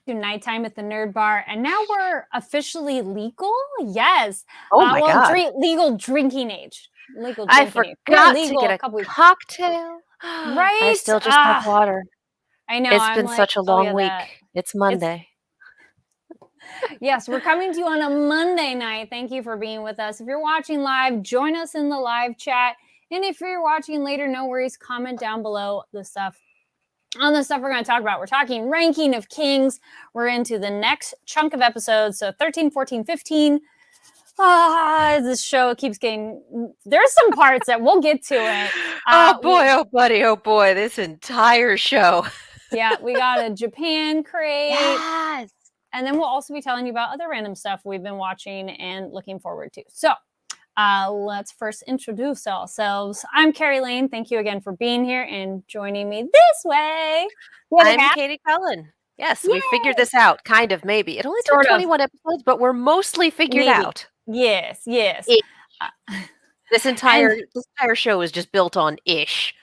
to Nighttime at the Nerd Bar, and now we're officially legal. Yes. Oh my God. Legal drinking age. Legal I drinking age. We were forgot to legal get a a couple weeks. cocktail. Right? I still just have water. I know. It's I'm been like, such a long yeah, week. It's Monday. Yes, we're coming to you on a Monday night. Thank you for being with us. If you're watching live, join us in the live chat. And if you're watching later, no worries. Comment down below the stuff we're going to talk about. We're talking Ranking of Kings. We're into the next chunk of episodes. So 13, 14, 15. This show keeps getting... There's some parts that we'll get to it. Oh boy, this entire show. Yeah, we got a Japan crate. Yes. And then we'll also be telling you about other random stuff we've been watching and looking forward to. So let's first introduce ourselves. I'm Carrie Lane. Thank you again for being here and joining me this way. I'm Katie Cullen. Yes, we figured this out, kind of, maybe. It only took 21 episodes, but we're mostly figured out. Yes. This entire show is just built on ish.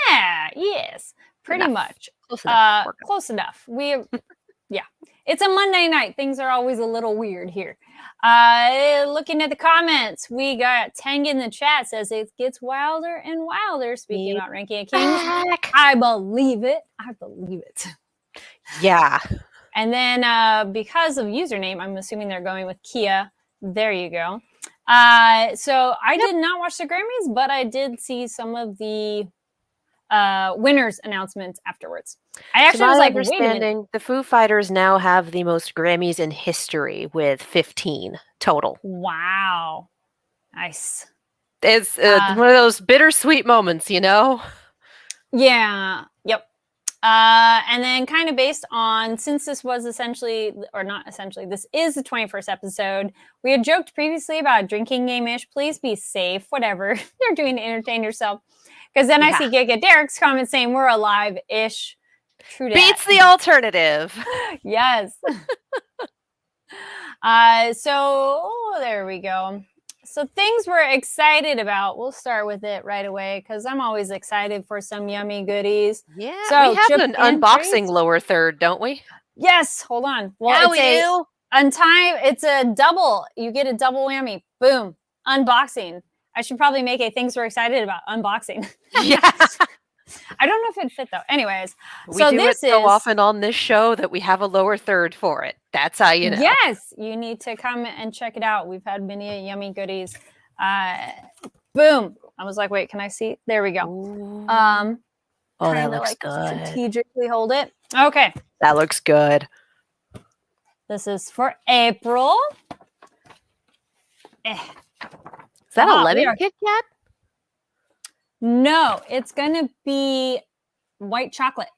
Yeah, yes, pretty much. Close enough. It's a Monday night. Things are always a little weird here. Looking at the comments, we got Tang in the chat says it gets wilder and wilder. Speaking about Ranking of Kings, I believe it. Yeah. And then because of username, I'm assuming they're going with Kia. There you go. So I did not watch the Grammys, but I did see some of the winners announcements afterwards. I actually was like, wait a minute. The Foo Fighters now have the most Grammys in history with 15 total. Wow. Nice. It's one of those bittersweet moments, you know? Yeah. Yep. And then kind of based on, since this was essentially, or not essentially, this is the 21st episode, we had joked previously about a drinking game-ish. Please be safe, whatever you're doing to entertain yourself. Because then I see Giga Derek's comment saying we're alive-ish. True that. Beats the alternative. Yes. There we go. So things we're excited about. We'll start with it right away because I'm always excited for some yummy goodies. Yeah, so we have an unboxing lower third, don't we? Yes. Hold on. Well, it's a double. You get a double whammy. Boom. Unboxing. I should probably make a things we're excited about unboxing. Yes. I don't know if it'd fit though. Anyways, we do it so often on this show that we have a lower third for it. That's how you know. Yes, you need to come and check it out. We've had many yummy goodies. Boom. I was like, wait, can I see? There we go. Ooh. That looks good. Strategically hold it. Okay. That looks good. This is for April. Is that a lemon Kit Kat? No, it's gonna be white chocolate.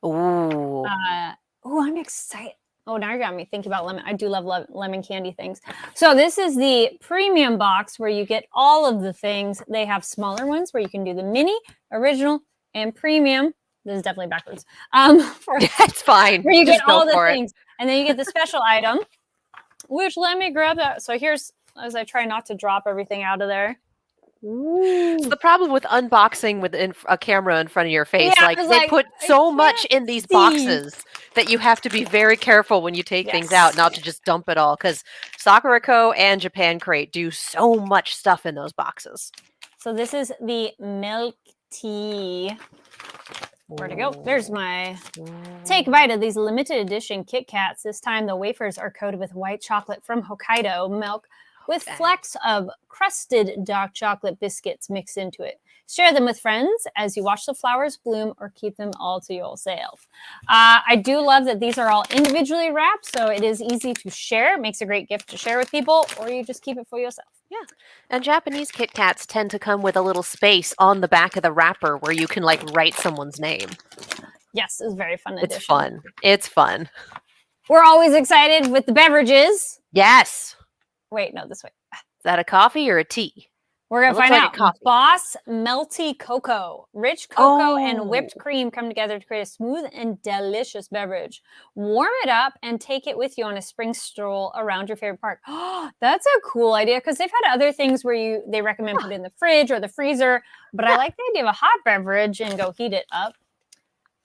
Ooh. I'm excited. Oh, now you got me thinking about lemon. I do love lemon candy things. So this is the premium box where you get all of the things. They have smaller ones where you can do the mini, original, and premium. This is definitely backwards. It's fine. Where you get all the things. And then you get the special item, which let me grab that. So here's, as I try not to drop everything out of there. It's the problem with unboxing with a camera in front of your face. They put so much in these boxes that you have to be very careful when you take things out, not to just dump it all. Because Sakura Co. and Japan Crate do so much stuff in those boxes. So this is the milk tea. Where'd it go? There's my take bite of these limited edition Kit Kats. This time the wafers are coated with white chocolate from Hokkaido milk, with flecks of crusted dark chocolate biscuits mixed into it. Share them with friends as you watch the flowers bloom or keep them all to yourself. I do love that these are all individually wrapped, so it is easy to share. It makes a great gift to share with people, or you just keep it for yourself. Yeah. And Japanese Kit Kats tend to come with a little space on the back of the wrapper where you can write someone's name. Yes, it's very fun. It's fun. It's fun. We're always excited with the beverages. Yes. Wait, no, this way. Is that a coffee or a tea? We're going to find out. Boss Melty Cocoa. Rich cocoa and whipped cream come together to create a smooth and delicious beverage. Warm it up and take it with you on a spring stroll around your favorite park. Oh, that's a cool idea because they've had other things where they recommend put it in the fridge or the freezer. But I like the idea of a hot beverage and go heat it up.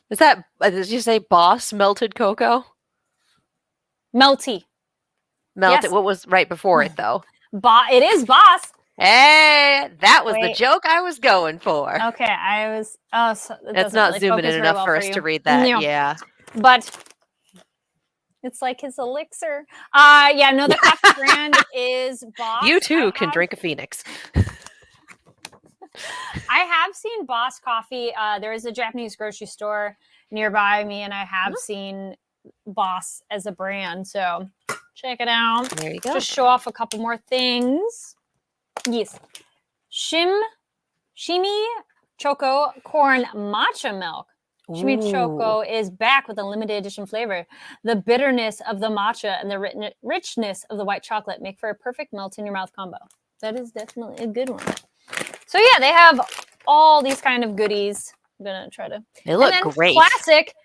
Is that, did you say Boss Melted Cocoa? Melty. Melted. Yes. What was right before it though? It is Boss. Hey, that was the Wait. joke I was going for. Okay, I was. Oh, so it It's doesn't not really zooming in focus very enough well for for us you. to read that. No. Yeah. But it's like his elixir. Yeah, no, the coffee brand is Boss. You too can drink a Phoenix. I have seen Boss Coffee. There is a Japanese grocery store nearby me, and I have seen Boss as a brand. So check it out. There you go. Just show off a couple more things. Yes. Shimi Choco Corn Matcha Milk. Shimi Choco is back with a limited edition flavor. The bitterness of the matcha and the richness of the white chocolate make for a perfect melt in your mouth combo. That is definitely a good one. So yeah, they have all these kind of goodies. I'm gonna try to. They look great. Classic.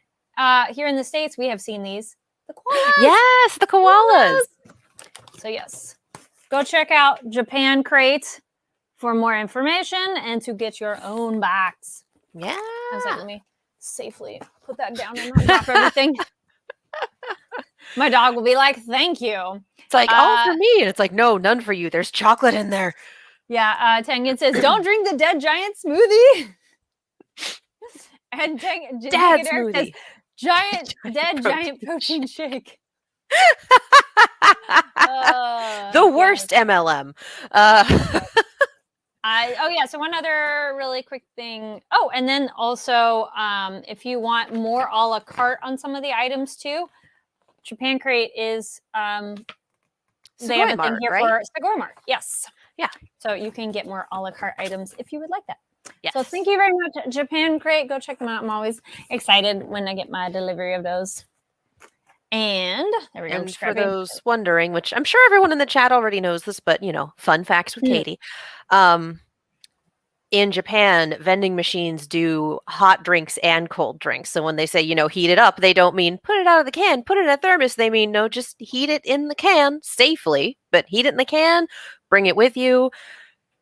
Here in the States, we have seen these. The koalas. Yes, the koalas. So yes, go check out Japan Crate for more information and to get your own box. Yeah. I was like, let me safely put that down and not drop everything. My dog will be like, thank you. It's like, all for me. And it's like, no, none for you. There's chocolate in there. Yeah, Tengen says, don't drink the Dead Giant smoothie. And Dad smoothie. Says, Giant protein shake. The worst MLM. So one other really quick thing. Oh, and then also, if you want more a la carte on some of the items too, Japan Crate is they have a thing here for Segoy Mart. Yes. Yeah. So you can get more a la carte items if you would like that. Yes. So thank you very much, Japan Crate. Go check them out. I'm always excited when I get my delivery of those. And there we go. And for those wondering, which I'm sure everyone in the chat already knows this, but fun facts with Katie. In Japan, vending machines do hot drinks and cold drinks. So when they say, heat it up, they don't mean put it out of the can, put it in a thermos. They mean, no, just heat it in the can safely, but heat it in the can, bring it with you.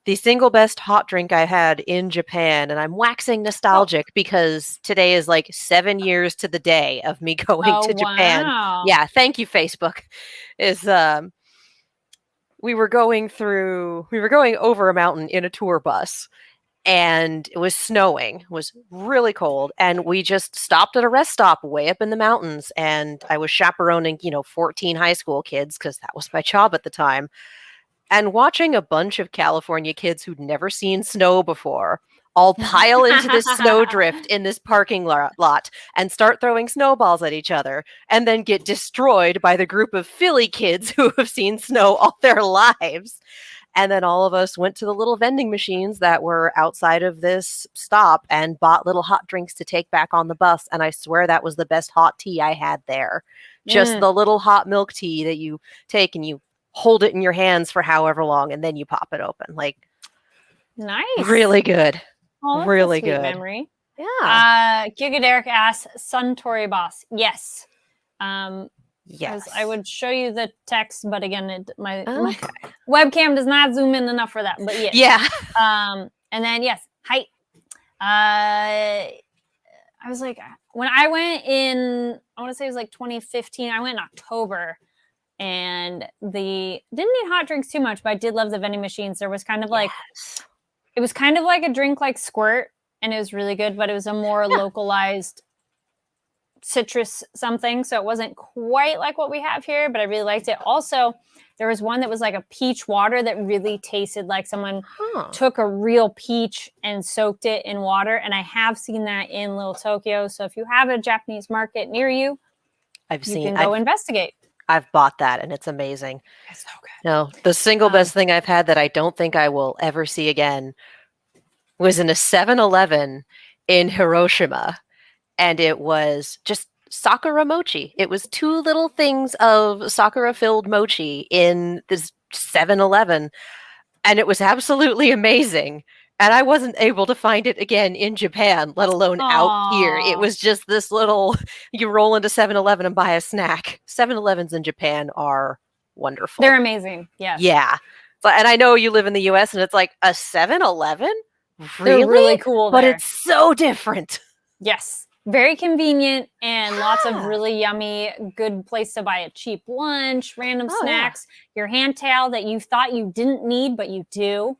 The single best hot drink I had in Japan, and I'm waxing nostalgic because today is like 7 years to the day of me going to Japan. Wow. Yeah, thank you, Facebook. We were going over a mountain in a tour bus, and it was snowing. It was really cold, and we just stopped at a rest stop way up in the mountains, and I was chaperoning, 14 high school kids because that was my job at the time. And watching a bunch of California kids who'd never seen snow before all pile into this snowdrift in this parking lot and start throwing snowballs at each other and then get destroyed by the group of Philly kids who have seen snow all their lives. And then all of us went to the little vending machines that were outside of this stop and bought little hot drinks to take back on the bus. And I swear that was the best hot tea I had there. Just the little hot milk tea that you take and you hold it in your hands for however long, and then you pop it open. Like, nice. Really good. Oh, really a sweet good. Memory. Yeah. Giga Derek asks, Suntory Boss. Yes. Yes. I would show you the text, but again, my webcam does not zoom in enough for that. But yes. Yeah. And then yes, height. I was like, when I went in, I want to say it was like 2015. I went in October. And didn't need hot drinks too much, but I did love the vending machines. There was kind of like, it was kind of like a drink like Squirt, and it was really good, but it was a more localized citrus something. So it wasn't quite like what we have here, but I really liked it. Also, there was one that was like a peach water that really tasted like someone took a real peach and soaked it in water. And I have seen that in Little Tokyo. So if you have a Japanese market near you, you can go investigate. I've bought that, and it's amazing. It's so good. No, the single best thing I've had that I don't think I will ever see again was in a 7-Eleven in Hiroshima, and it was just Sakura mochi. It was 2 little things of Sakura-filled mochi in this 7-Eleven, and it was absolutely amazing. And I wasn't able to find it again in Japan, let alone out here. It was just this little, you roll into 7-Eleven and buy a snack. 7-Elevens in Japan are wonderful. They're amazing. Yes. Yeah. And I know you live in the US and it's like a 7-Eleven? Really? They're really cool But there. it's so different. Yes. very convenient and lots of Yeah. really yummy, good place to buy a cheap lunch, random Oh, yeah. snacks, your hand towel that you thought you didn't need, but you do.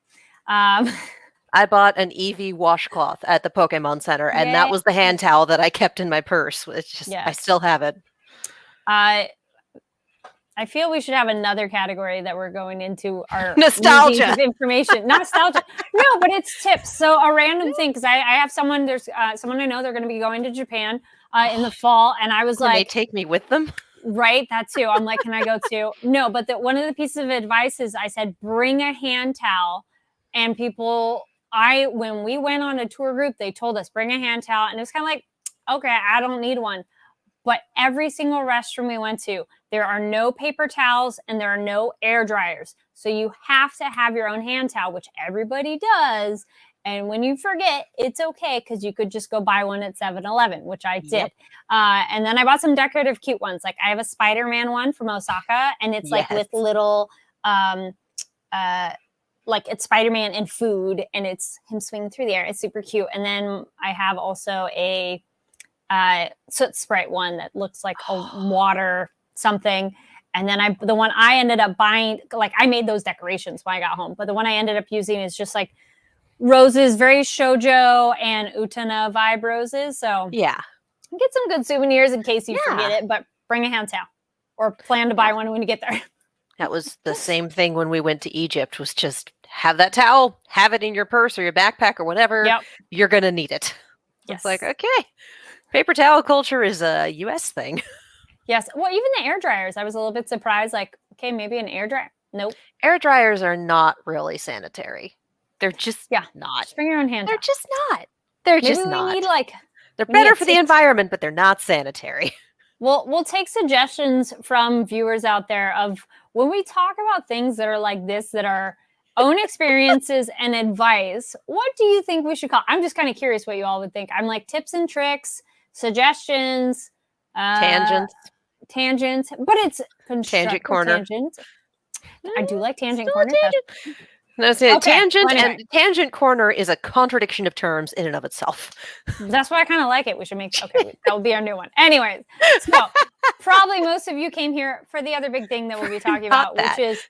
I bought an Eevee washcloth at the Pokemon Center, and that Yay. was the hand towel that I kept in my purse. It's just, I Yes. still have it. I feel we should have another category that we're going into our Nostalgia. movies of information. Nostalgia. No, but it's tips. So a random thing, because I have someone, there's someone I know, they're going to be going to Japan in the fall. And I was Can like, they take me with them? Right, that too. I'm like, can I go too? No, but one of the pieces of advice is I said, bring a hand towel. And people, when we went on a tour group, they told us, bring a hand towel. And it was kind of like, okay, I don't need one. But every single restroom we went to, there are no paper towels and there are no air dryers. So you have to have your own hand towel, which everybody does. And when you forget, it's okay because you could just go buy one at 7-Eleven, which I did. Yep. And then I bought some decorative cute ones. Like I have a Spider-Man one from Osaka, and it's like with little, like it's Spider-Man in food, and it's him swinging through the air. It's super cute. And then I have also a Soot Sprite one that looks like a water something. And then the one I ended up buying, like I made those decorations when I got home, but the one I ended up using is just like roses, very shoujo and Utena vibe roses. So yeah, get some good souvenirs in case you forget it, but bring a hand towel or plan to buy one when you get there. That was the same thing when we went to Egypt, was just have that towel, have it in your purse or your backpack or whatever. Yep. You're going to need it. Yes. It's like, okay, paper towel culture is a US thing. Yes. Well, even the air dryers, I was a little bit surprised. Like, okay, maybe an air dryer. Nope. Air dryers are not really sanitary. They're just not. Just bring your own hand. They're just not. They're maybe just we not. Need like. They're better for the environment, but they're not sanitary. Well, we'll take suggestions from viewers out there of when we talk about things that are like this, that are own experiences and advice. What do you think we should call? I'm just kind of curious what you all would think. I'm like tips and tricks, suggestions, tangents, but it's tangent corner. Tangent. I do like tangent corner. No, see, tangent corner is a contradiction of terms in and of itself. That's why I kind of like it. We should make that will be our new one. Anyways, so probably most of you came here for the other big thing that we'll be talking about, which is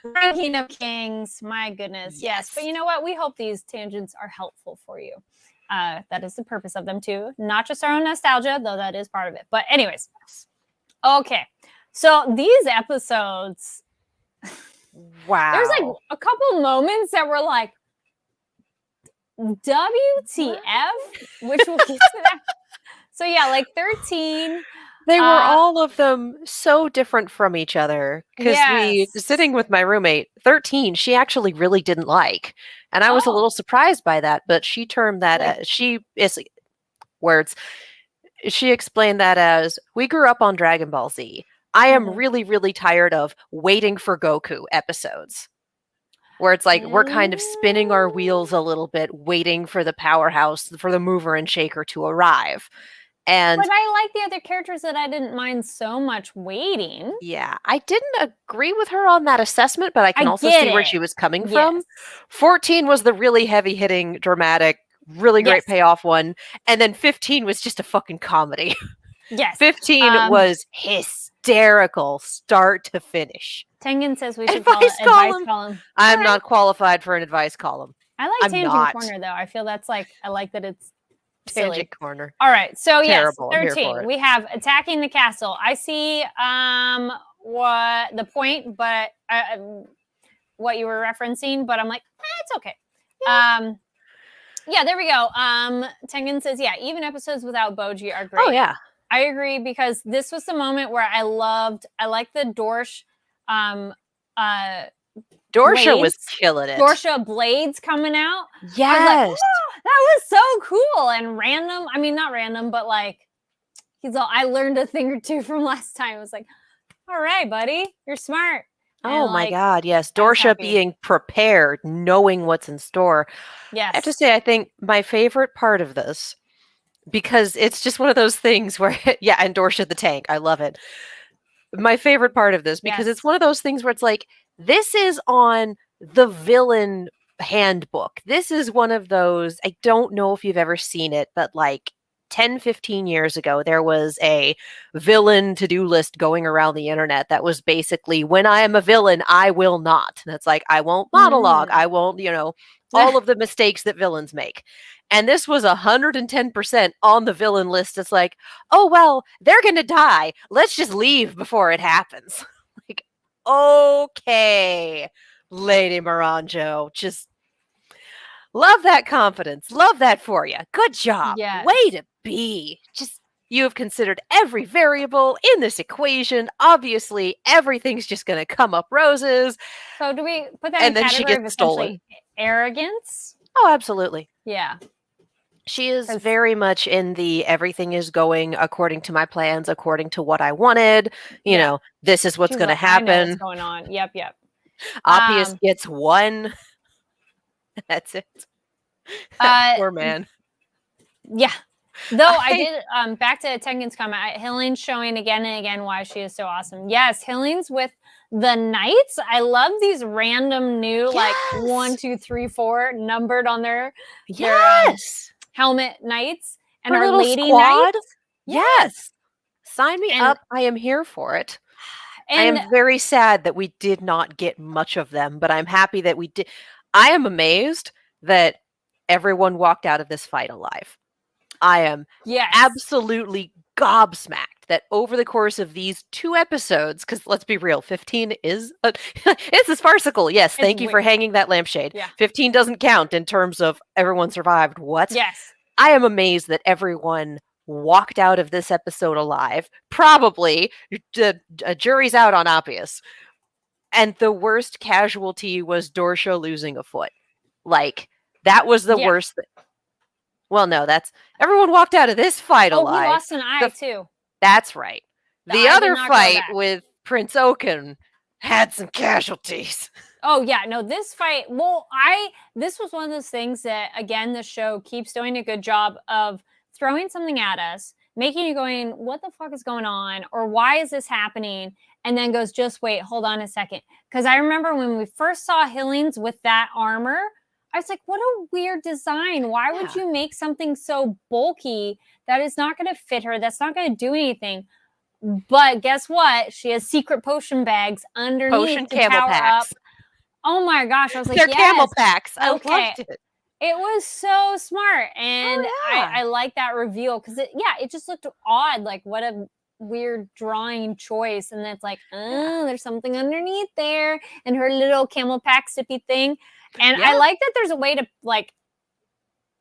Ranking of Kings. My goodness, yes. But you know what? We hope these tangents are helpful for you. That is the purpose of them too. Not just our own nostalgia, though that is part of it. But anyways, okay. So these episodes. Wow. There's like a couple moments that were like, WTF, which we'll get to that. So yeah, like 13. They were all of them so different from each other. Because sitting with my roommate, 13, she actually really didn't like. And I was a little surprised by that, but she termed that as, she explained that as, we grew up on Dragon Ball Z. I am really, really tired of waiting for Goku episodes where it's like we're kind of spinning our wheels a little bit, waiting for the powerhouse, for the mover and shaker to arrive. But I like the other characters that I didn't mind so much waiting. Yeah, I didn't agree with her on that assessment, but I can also see where she was coming from. 14 was the really heavy-hitting, dramatic, really great payoff one. And then 15 was just a fucking comedy. Yes. 15 was hysterical, start to finish. Tengen says we should call it advice column. I'm not qualified for an advice column. I like Tangent Corner, though. I feel that's like, I like that it's silly. Tangent Corner. All right. So, Terrible. yes, 13. We have attacking the castle. I see what the point, but what you were referencing, but I'm like, it's okay. Yeah, there we go. Tengen says, even episodes without Boji are great. Oh, yeah. I agree, because this was the moment where I like the Dorsch Dorsha was killing it. Dorsha blades coming out. Yes. Like, that was so cool and random. I mean, not random, but like, I learned a thing or two from last time. I was like, all right, buddy, you're smart. Oh my God, yes. Dorsha being prepared, knowing what's in store. Yes. I have to say, I think my favorite part of this, because it's just one of those things where, and Dorsha the tank, I love it. My favorite part of this, because it's one of those things where it's like, this is on the villain handbook. This is one of those, I don't know if you've ever seen it, but like 10, 15 years ago, there was a villain to-do list going around the internet that was basically, when I am a villain, I will not. And it's like, I won't monologue. I won't, all of the mistakes that villains make. And this was 110% on the villain list. It's like, oh, well, they're going to die. Let's just leave before it happens. Like, okay, Lady Miranjo, just love that confidence. Love that for you. Good job. Yes. Way to be. Just, you have considered every variable in this equation. Obviously, everything's just going to come up roses. So do we put that And in then she category of gets essentially stolen. arrogance? Oh, absolutely. Yeah. She is very much in the everything is going according to my plans, according to what I wanted. You know, this is what's She's going to like, I know happen. what's going on. Yep. Appius gets one. That's it. Poor man. Yeah. Though I did, back to Tengen's comment, Helene's showing again and again why she is so awesome. Yes, Helene's with the knights. I love these random new, like 1, 2, 3, 4 numbered on their helmet knights. And our lady squad. knights. Yes. Sign me up. I am here for it. And I am very sad that we did not get much of them, but I'm happy that we did. I am amazed that everyone walked out of this fight alive. I am absolutely gobsmacked that over the course of these 2 episodes, because let's be real, 15 is it's farcical. Yes, thank you for hanging that lampshade. Yeah. 15 doesn't count in terms of everyone survived. What? Yes. I am amazed that everyone walked out of this episode alive. Probably a jury's out on Appius. And the worst casualty was Dorsha losing a foot. Like, that was the worst. Well, no, everyone walked out of this fight alive. Oh, he lost an eye too. That's right. The other fight with Prince Oaken had some casualties. Oh yeah, no, this fight, this was one of those things that, again, the show keeps doing a good job of throwing something at us, making you going, what the fuck is going on? Or why is this happening? And then goes, just wait, hold on a second. Because I remember when we first saw Hillings with that armor, I was like, what a weird design. Why would you make something so bulky that is not going to fit her? That's not going to do anything. But guess what? She has secret potion bags underneath to power up. Oh my gosh. I was like, they're camel packs. I loved it. It was so smart. And I like that reveal because it just looked odd. Like, what a weird drawing choice. And it's like, oh, there's something underneath there. And her little camel pack sippy thing. And I like that there's a way to, like,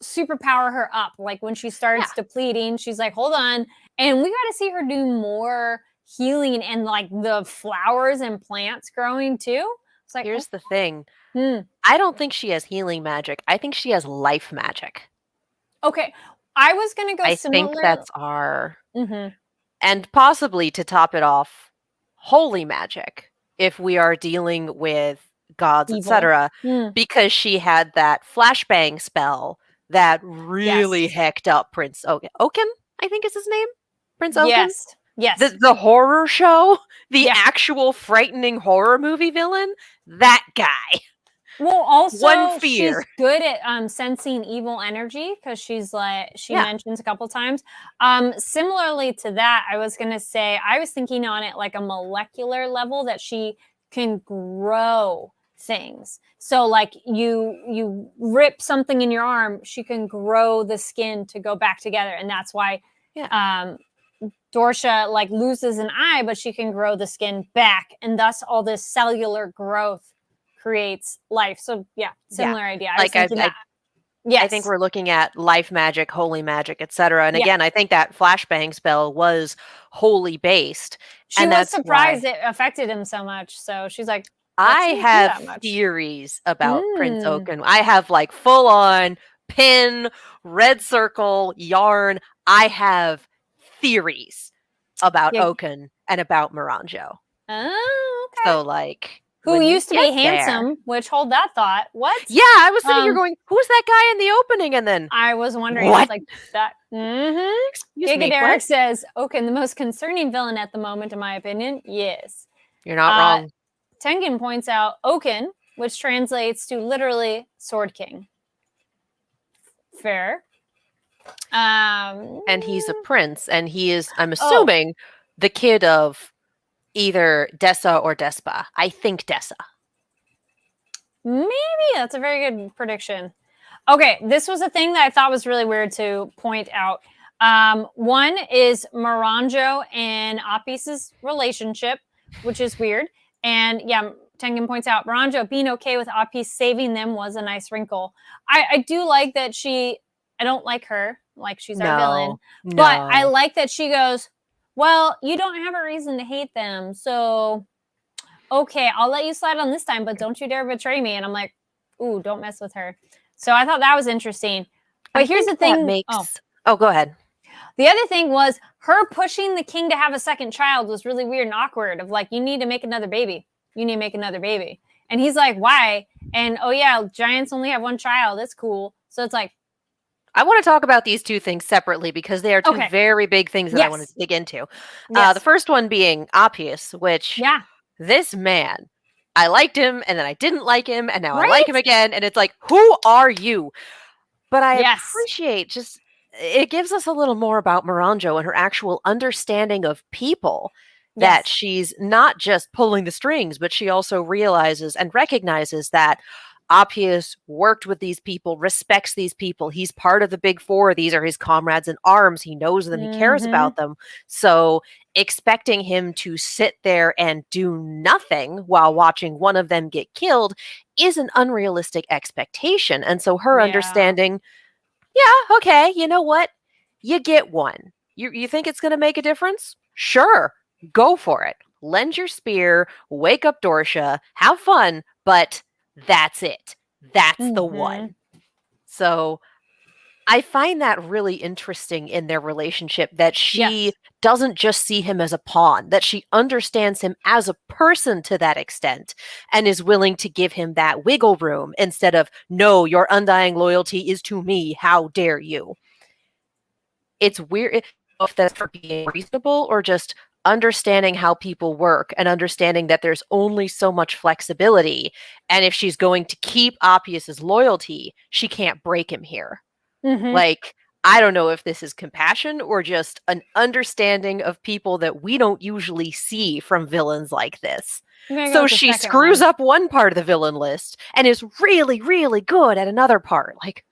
superpower her up. Like, when she starts depleting, she's like, hold on. And we got to see her do more healing and, like, the flowers and plants growing too. It's like, here's the thing. I don't think she has healing magic. I think she has life magic. Okay. I was going to go similar. I think that's our... And possibly, to top it off, holy magic, if we are dealing with gods, etc., because she had that flashbang spell that really hecked up Prince Oaken. Oaken, I think is his name? Prince Oaken? Yes. The horror show, the actual frightening horror movie villain, that guy. Well, also, one fear. She's good at sensing evil energy because she's like, she mentions a couple times. Similarly to that, I was going to say, I was thinking on it like a molecular level that she can grow things. So like you rip something in your arm, she can grow the skin to go back together. And that's why Dorsha like loses an eye, but she can grow the skin back. And thus all this cellular growth creates life. So similar idea. I think we're looking at life magic, holy magic, etc. And again, I think that flashbang spell was holy based. She was surprised it affected him so much. So she's like, I have theories about Prince Oaken. I have like full on pin, red circle, yarn. I have theories about Oaken and about Miranjo. Oh, okay. So like, who used to be handsome, which hold that thought. What? Yeah, I was sitting here going, who's that guy in the opening? And then I was wondering, I was like, that. Giga Derek says, Oaken, the most concerning villain at the moment, in my opinion. Yes. You're not wrong. Tengen points out Oaken, which translates to literally Sword King. Fair. And he's a prince, and he is, I'm assuming, the kid of either Dessa or Despa. I think Dessa. Maybe that's a very good prediction. Okay, this was a thing that I thought was really weird to point out. One is Miranjo and Appis's relationship, which is weird. And yeah, Tengen points out Miranjo being okay with Apis saving them was a nice wrinkle. I do like that I don't like her, like she's our villain. No. But I like that she goes, well, you don't have a reason to hate them, so okay, I'll let you slide on this time, but don't you dare betray me. And I'm like, ooh, don't mess with her. So I thought that was interesting. But here's the thing. Oh, go ahead. The other thing was her pushing the king to have a second child was really weird and awkward of like, you need to make another baby. You need to make another baby. And he's like, why? And oh yeah, giants only have one child. That's cool. So it's like, I want to talk about these two things separately because they are two very big things that I want to dig into. The first one being Appius, which this man, I liked him and then I didn't like him and now I like him again. And it's like, who are you? But I appreciate just, it gives us a little more about Miranjo and her actual understanding of people. That she's not just pulling the strings, but she also realizes and recognizes that Appius worked with these people, respects these people. He's part of the Big Four. These are his comrades in arms. He knows them. He cares about them. So expecting him to sit there and do nothing while watching one of them get killed is an unrealistic expectation. And so her understanding, okay, you know what? You get one. You think it's going to make a difference? Sure. Go for it. Lend your spear, wake up Dorsha, have fun, but that's it. That's the one. So I find that really interesting in their relationship, that she doesn't just see him as a pawn, that she understands him as a person to that extent and is willing to give him that wiggle room instead of, no, your undying loyalty is to me. How dare you? It's weird if that's for being reasonable or just understanding how people work and understanding that there's only so much flexibility. And if she's going to keep Appius's loyalty, she can't break him here. Like, I don't know if this is compassion or just an understanding of people that we don't usually see from villains like this. So she screws up one part of the villain list and is really, really good at another part. Like,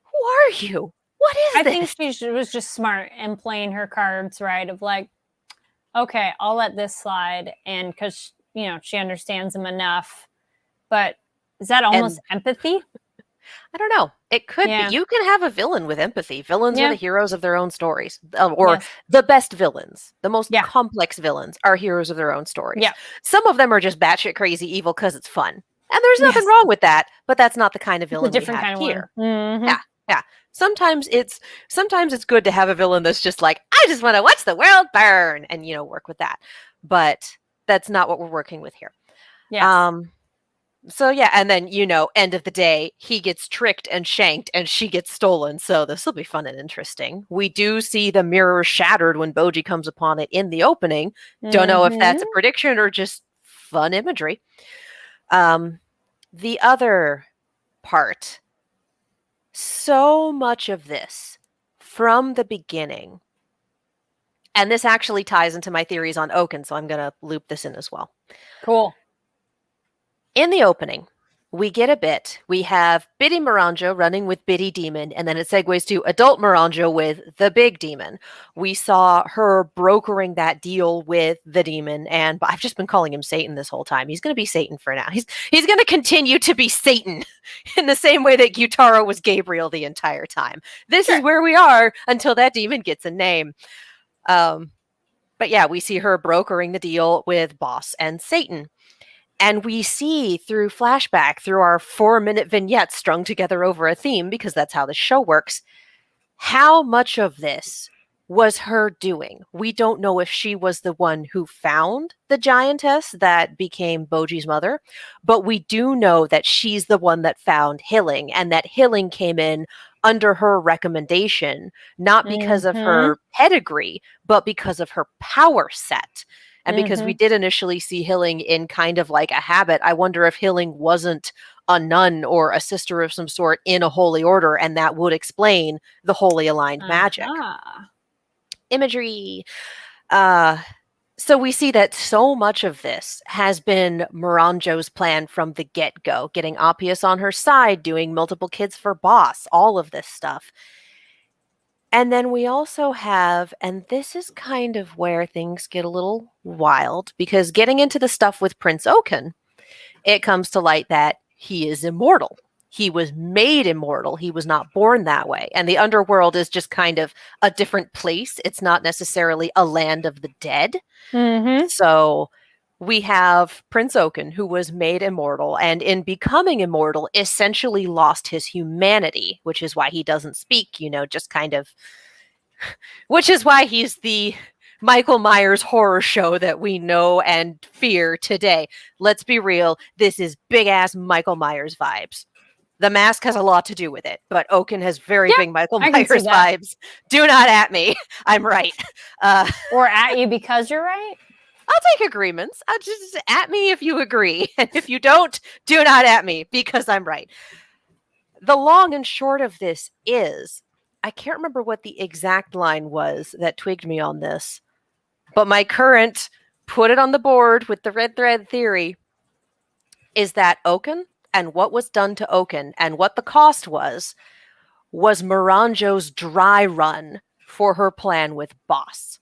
who are you? What is this? I think she was just smart in playing her cards right of like, okay, I'll let this slide. And because, she understands him enough. But is that almost empathy? I don't know. It could be. You can have a villain with empathy. Villains are the heroes of their own stories. Or the best villains. The most complex villains are heroes of their own stories. Some of them are just batshit crazy evil because it's fun. And there's nothing wrong with that. But that's not the kind of villain we have here. Yeah. Sometimes it's good to have a villain that's just like, I just want to watch the world burn and, work with that. But that's not what we're working with here. So and then, end of the day, he gets tricked and shanked and she gets stolen. So this will be fun and interesting. We do see the mirror shattered when Bojji comes upon it in the opening. Don't know if that's a prediction or just fun imagery. The other part, so much of this from the beginning, and this actually ties into my theories on Oaken, so I'm going to loop this in as well. Cool. In the opening, we get a bit. We have Biddy Miranjo running with Biddy Demon, and then it segues to adult Miranjo with the big demon. We saw her brokering that deal with the demon, and I've just been calling him Satan this whole time. He's going to be Satan for now. He's going to continue to be Satan in the same way that Gyutaro was Gabriel the entire time. This is where we are until that demon gets a name. But yeah, we see her brokering the deal with Boss and Satan. And we see through flashback, through our 4-minute vignettes strung together over a theme, because that's how the show works, how much of this was her doing. We don't know if she was the one who found the giantess that became Bojji's mother, but we do know that she's the one that found Hilling, and that Hilling came in under her recommendation, not because of her pedigree, but because of her power set. And because we did initially see Hilling in kind of like a habit, I wonder if Hilling wasn't a nun or a sister of some sort in a holy order, and that would explain the holy aligned magic. Imagery. So we see that so much of this has been Miranjo's plan from the get-go, getting Appius on her side, doing multiple kids for boss, all of this stuff. And then we also have, and this is kind of where things get a little wild, because getting into the stuff with Prince Oaken, it comes to light that he is immortal. He was made immortal. He was not born that way. And the underworld is just kind of a different place. It's not necessarily a land of the dead. So we have Prince Oaken, who was made immortal, and in becoming immortal, essentially lost his humanity, which is why he doesn't speak, just kind of, which is why he's the Michael Myers horror show that we know and fear today. Let's be real. This is big ass Michael Myers vibes. The Mask has a lot to do with it, but Oaken has very big Michael Myers vibes. Do not at me. I'm right. Or at you because you're right? I'll take agreements. I'll just at me if you agree. And if you don't, do not at me because I'm right. The long and short of this is, I can't remember what the exact line was that twigged me on this, but my current put it on the board with the red thread theory is that Oaken and what was done to Oaken and what the cost was Miranjo's dry run for her plan with Boss.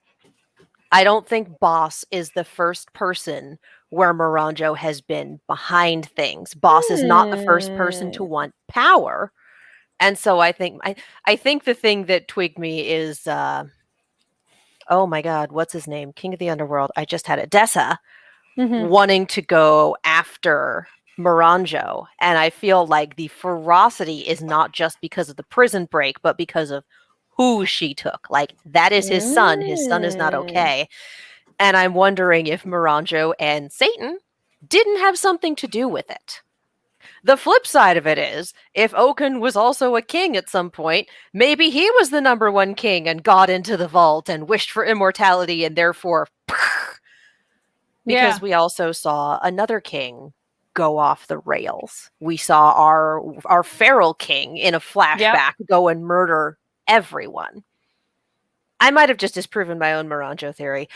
I don't think Boss is the first person where Miranjo has been behind things. Boss is not the first person to want power. And so I think the thing that twigged me is oh my god, what's his name? King of the Underworld. I just had it. Dessa wanting to go after Miranjo. And I feel like the ferocity is not just because of the prison break, but because of who she took. Like, that is his son. His son is not okay. And I'm wondering if Miranjo and Satan didn't have something to do with it. The flip side of it is, if Oaken was also a king at some point, maybe he was the number one king and got into the vault and wished for immortality and therefore... Because we also saw another king go off the rails. We saw our feral king in a flashback go and murder everyone. I might have just disproven my own Miranjo theory.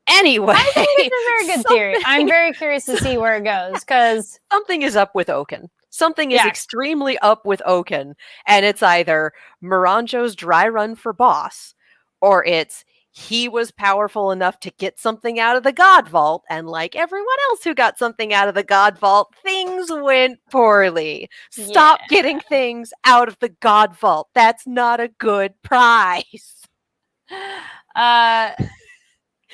Anyway, I think it's a very good theory. I'm very curious to see where it goes, because something is up with Oaken. Something is extremely up with Oaken, and it's either Miranjo's dry run for Boss, or it's he was powerful enough to get something out of the God Vault, and like everyone else who got something out of the God Vault, things went poorly. Stop getting things out of the God Vault. That's not a good prize. I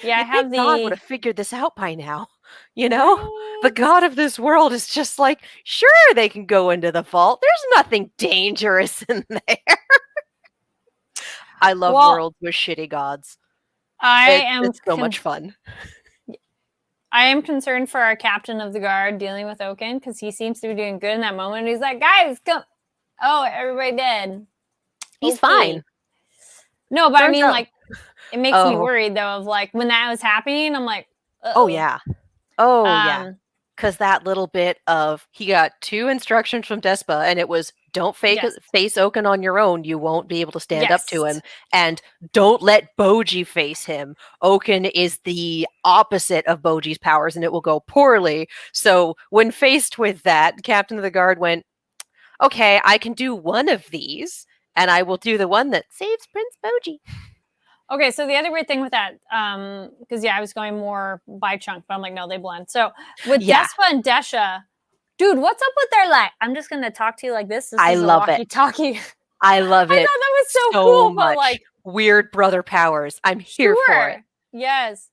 have the... God would have figured this out by now. The god of this world is just like, sure, they can go into the vault. There's nothing dangerous in there. I love worlds with shitty gods. It's so much fun. I am concerned for our captain of the guard dealing with Oaken, because he seems to be doing good in that moment. He's like, guys, come. Oh, everybody dead. He's fine. No, but I mean, like, it makes me worried, though, of like, when that was happening, I'm like, oh, yeah. Oh, yeah. Because that little bit of, he got 2 instructions from Despa, and it was, don't face Oaken on your own. You won't be able to stand up to him. And don't let Boji face him. Oaken is the opposite of Boji's powers, and it will go poorly. So when faced with that, Captain of the Guard went, okay, I can do one of these, and I will do the one that saves Prince Boji. Okay, so the other weird thing with that, because I was going more by chunk, but I'm like, no, they blend. So with Despa and Desha, dude, what's up with their like? I'm just gonna talk to you like this. I love it. Talkie. I love it. I thought that was so cool, much. But like weird brother powers. I'm here for it. Yes,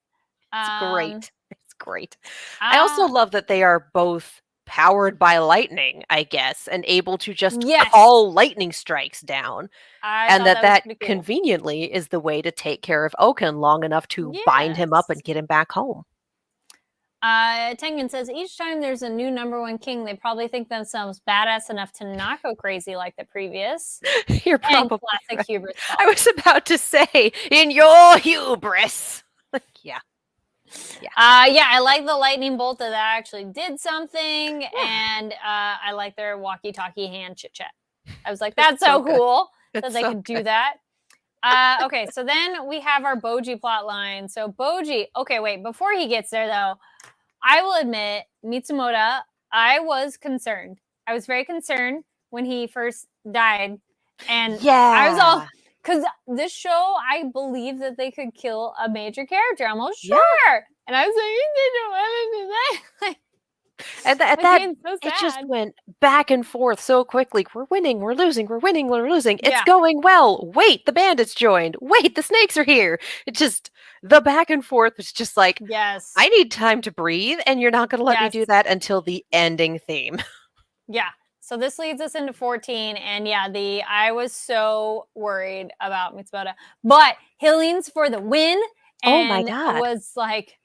it's great. It's great. I also love that they are both powered by lightning, I guess, and able to just call lightning strikes down. And that cool. Conveniently is the way to take care of Oaken long enough to bind him up and get him back home. Tengen says, each time there's a new number one king, they probably think themselves badass enough to not go crazy like the previous. You're probably classic right. hubris. I was about to say, in your hubris. Yeah. Yeah, I like the lightning bolt that actually did something, and I like their walkie-talkie hand chit-chat. I was like, that's so cool that they could do that. Okay, so then we have our Bojji plot line. So Bojji, okay, wait, before he gets there though, I will admit, Mitsumoto, I was concerned. I was very concerned when he first died. And I was all, because this show, I believe that they could kill a major character. I'm all sure. Yeah. And I was like, you didn't want to do that. And it just went back and forth so quickly. We're winning, we're losing, we're winning, we're losing. It's going well. Wait, the bandits joined. Wait, the snakes are here. It just, the back and forth was just like, yes, I need time to breathe, and you're not going to let me do that until the ending theme. Yeah. So this leads us into 14, and I was so worried about Mitsumoto, but Hillings for the win. And oh my god! It was like,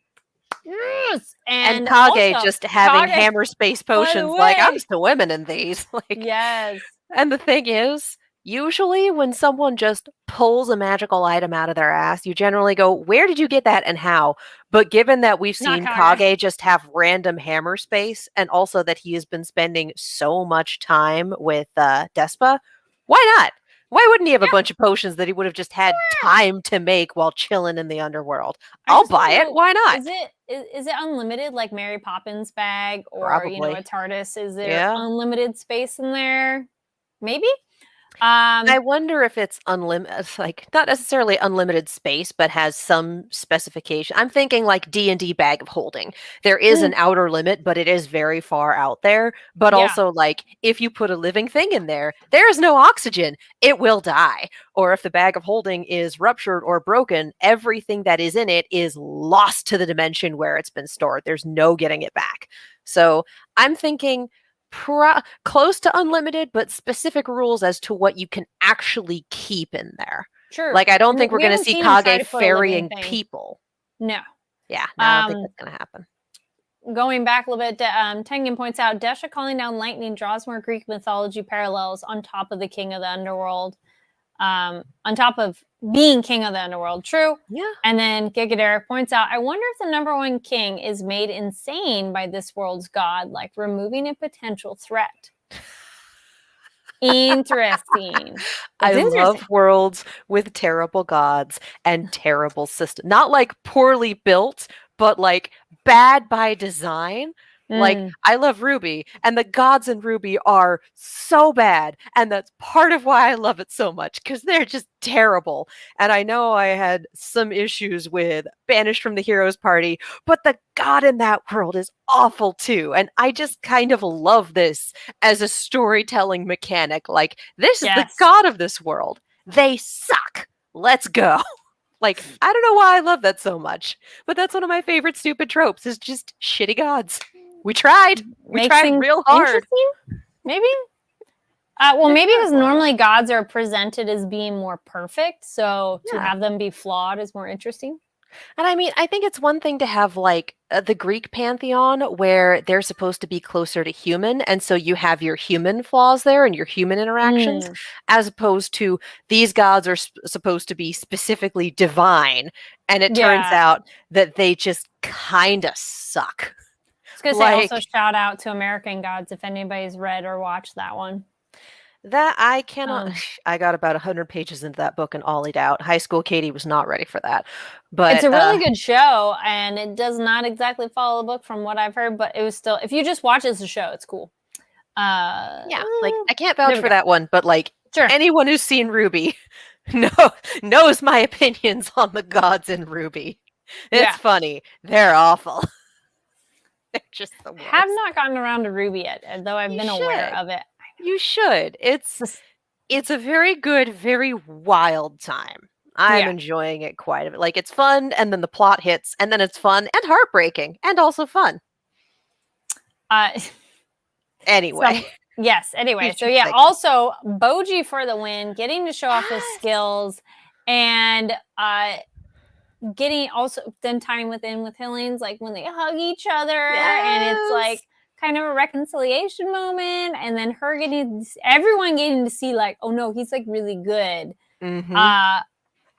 yes. And Kage also, just having hammer space potions. Like, I'm still women in these. Like, yes. And the thing is, usually when someone just pulls a magical item out of their ass, you generally go, where did you get that and how? But given that we've seen Kage just have random hammer space, and also that he has been spending so much time with Despa, why not? Why wouldn't he have a bunch of potions that he would have just had time to make while chilling in the underworld? I'll buy it. Why not? Is it unlimited like Mary Poppins bag, or a TARDIS? Is there unlimited space in there? Maybe. I wonder if it's unlimited, like not necessarily unlimited space, but has some specification. I'm thinking like D&D Bag of Holding. There is an outer limit, but it is very far out there. But also, like, if you put a living thing in there, there is no oxygen. It will die. Or if the Bag of Holding is ruptured or broken, everything that is in it is lost to the dimension where it's been stored. There's no getting it back. So I'm thinking close to unlimited, but specific rules as to what you can actually keep in there. Sure. Like, I don't think we're going to see Kage ferrying people. No. Yeah, no, I don't think that's going to happen. Going back a little bit, Tengen points out, Desha calling down lightning draws more Greek mythology parallels on top of the King of the Underworld. On top of being King of the Underworld. True. Yeah. And then Gigadera points out, I wonder if the number one king is made insane by this world's god, like removing a potential threat. Interesting. I love worlds with terrible gods and terrible systems. Not like poorly built, but like bad by design. Like, I love RWBY, and the gods in RWBY are so bad, and that's part of why I love it so much, because they're just terrible. And I know I had some issues with Banished from the Heroes Party, but the god in that world is awful too, and I just kind of love this as a storytelling mechanic. Like, this is the god of this world. They suck. Let's go. Like, I don't know why I love that so much, but that's one of my favorite stupid tropes, is just shitty gods. We tried. We tried real hard. Maybe. Well, maybe because normally gods are presented as being more perfect, so to have them be flawed is more interesting. And I mean, I think it's one thing to have like the Greek pantheon where they're supposed to be closer to human, and so you have your human flaws there and your human interactions, as opposed to these gods are supposed to be specifically divine, and it turns out that they just kind of suck. I was going to say, also shout out to American Gods if anybody's read or watched that one. That I cannot. I got about 100 pages into that book and ollied out. High school Katie was not ready for that. But it's a really good show, and it does not exactly follow the book from what I've heard, but it was still, if you just watch it as a show, it's cool. Yeah, like, I can't vouch for that one, but like, anyone who's seen RWBY knows my opinions on the gods in RWBY. It's funny. They're awful. They're just the worst. Have not gotten around to RWBY yet, though I've been aware of it. You should. It's a very good, very wild time. I'm enjoying it quite a bit. Like, it's fun, and then the plot hits, and then it's fun and heartbreaking, and also fun. Anyway. Anyway. So yeah, also Bojji for the win, getting to show off his skills, and getting also then tying with Hillings, like when they hug each other, and it's like kind of a reconciliation moment, and then everyone getting to see like, oh no, he's like really good.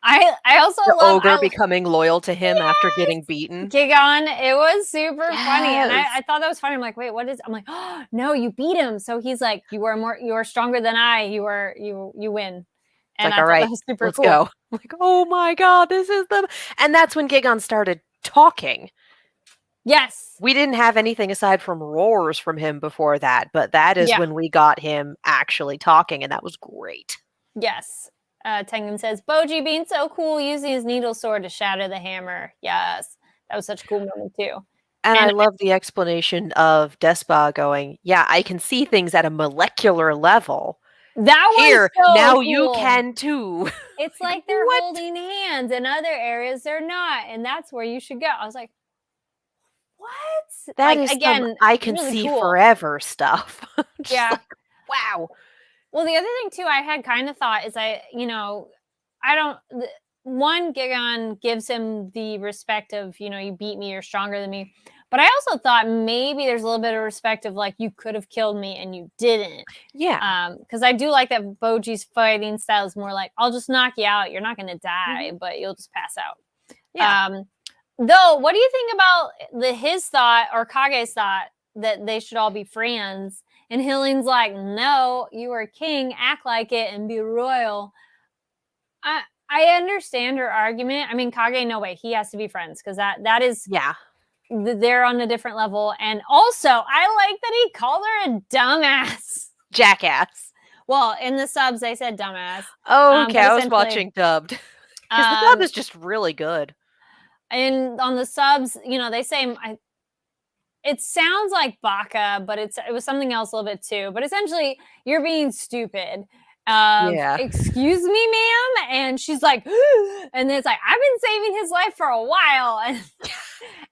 I also The love ogre becoming loyal to him after getting beaten. Gigon. It was super funny, and Yes. I thought that was funny. I'm like, wait, what is? I'm like, oh no, you beat him. So he's like, you are stronger than I. You win. It's And like, I all thought right, that was super let's cool. go. I'm like, oh my god, this is the, and that's when Gigon started talking. Yes. We didn't have anything aside from roars from him before that, but that is when we got him actually talking, and that was great. Yes. Tengen says, Boji being so cool, using his needle sword to shatter the hammer. Yes. That was such a cool moment, too. And I love the explanation of Despa going, yeah, I can see things at a molecular level. That Here, was so now cool. you can too. It's like they're holding hands. In other areas, they're not. And that's where you should go. I was like, what? That like, is again, I can really see cool. forever stuff. Yeah. Like, wow. Well, the other thing too, I had kind of thought is one, Gigon gives him the respect of, you beat me, you're stronger than me. But I also thought maybe there's a little bit of respect of like, you could have killed me and you didn't. Yeah. Because I do like that Boji's fighting style is more like, I'll just knock you out. You're not going to die, but you'll just pass out. Yeah. Though, what do you think about his thought or Kage's thought that they should all be friends? And Hilling's like, no, you are king, act like it and be royal. I understand her argument. I mean, Kage, no way, he has to be friends because that is, they're on a different level. And also, I like that he called her a dumbass. Jackass. Well, in the subs, they said dumbass. Oh, okay, I was watching dubbed. Because the dub is just really good. And on the subs, they say, it sounds like baka, but it was something else a little bit too. But essentially, you're being stupid. Excuse me, ma'am. And she's like, and then it's like, I've been saving his life for a while.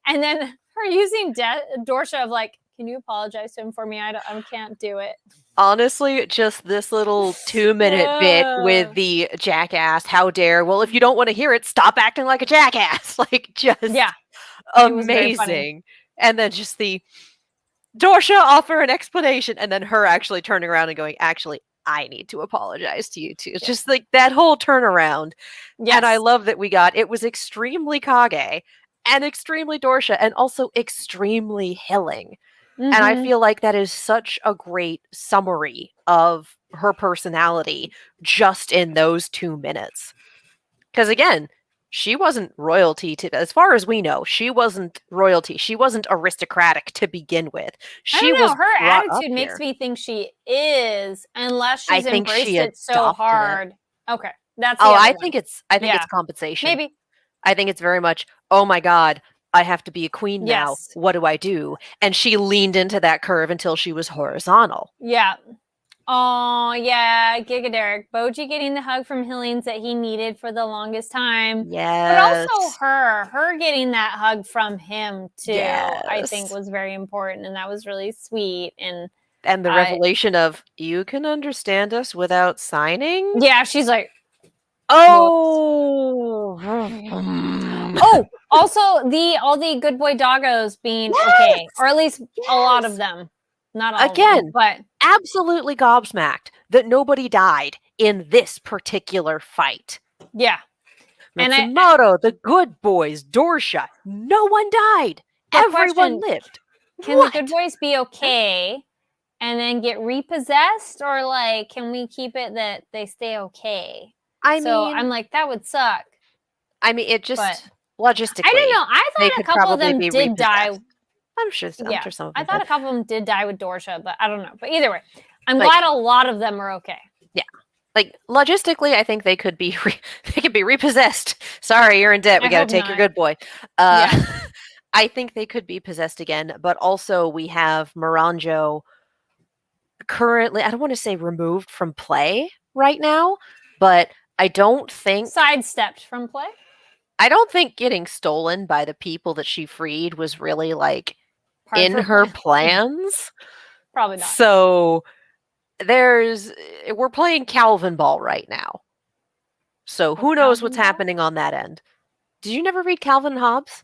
And then her using Dorsha of like, can you apologize to him for me? I can't do it. Honestly, just this little 2-minute bit with the jackass, how dare. Well, if you don't want to hear it, stop acting like a jackass. Like, just amazing. And then just the Dorsha offer an explanation, and then her actually turning around and going, actually, I need to apologize to you too. It's just like that whole turnaround. Yes. And I love that it was extremely Kage and extremely Dorsha and also extremely Hilling. And I feel like that is such a great summary of her personality just in those 2 minutes. Because again, she wasn't royalty as far as we know. She wasn't royalty. She wasn't aristocratic to begin with. I don't know. Her attitude makes me think she is, unless she's embraced it so hard. Okay, that's. I think it's compensation. Maybe. I think it's very much. Oh my God, I have to be a queen now. What do I do? And she leaned into that curve until she was horizontal. Yeah. Oh, yeah, Giga Derek. Boji getting the hug from Hillings that he needed for the longest time. Yes. But also her getting that hug from him, too, I think was very important. And that was really sweet. And the revelation of, you can understand us without signing? Yeah, she's like, oh. Oh, also all the good boy doggos being okay. Or at least a lot of them. Not all again, of them, but absolutely gobsmacked that nobody died in this particular fight. Yeah. Matsumoto, the good boys, Dorsha, no one died. Everyone lived. Can the good boys be okay and then get repossessed, or like can we keep it that they stay okay? So I'm like, that would suck. I mean, it just logistically. I don't know. I thought a couple of them did die. I'm sure some of them. I thought a couple of them did die with Dorsha, but I don't know. But either way, I'm glad a lot of them are okay. Yeah. Like logistically, I think they could be repossessed. Sorry, you're in debt. We got to take your good boy. I think they could be possessed again, but also we have Miranjo currently, I don't want to say removed from play right now, but I don't think sidestepped from play. I don't think getting stolen by the people that she freed was really like in her plans. Probably not. So we're playing Calvin Ball right now. So who knows what's happening on that end. Did you never read Calvin Hobbes?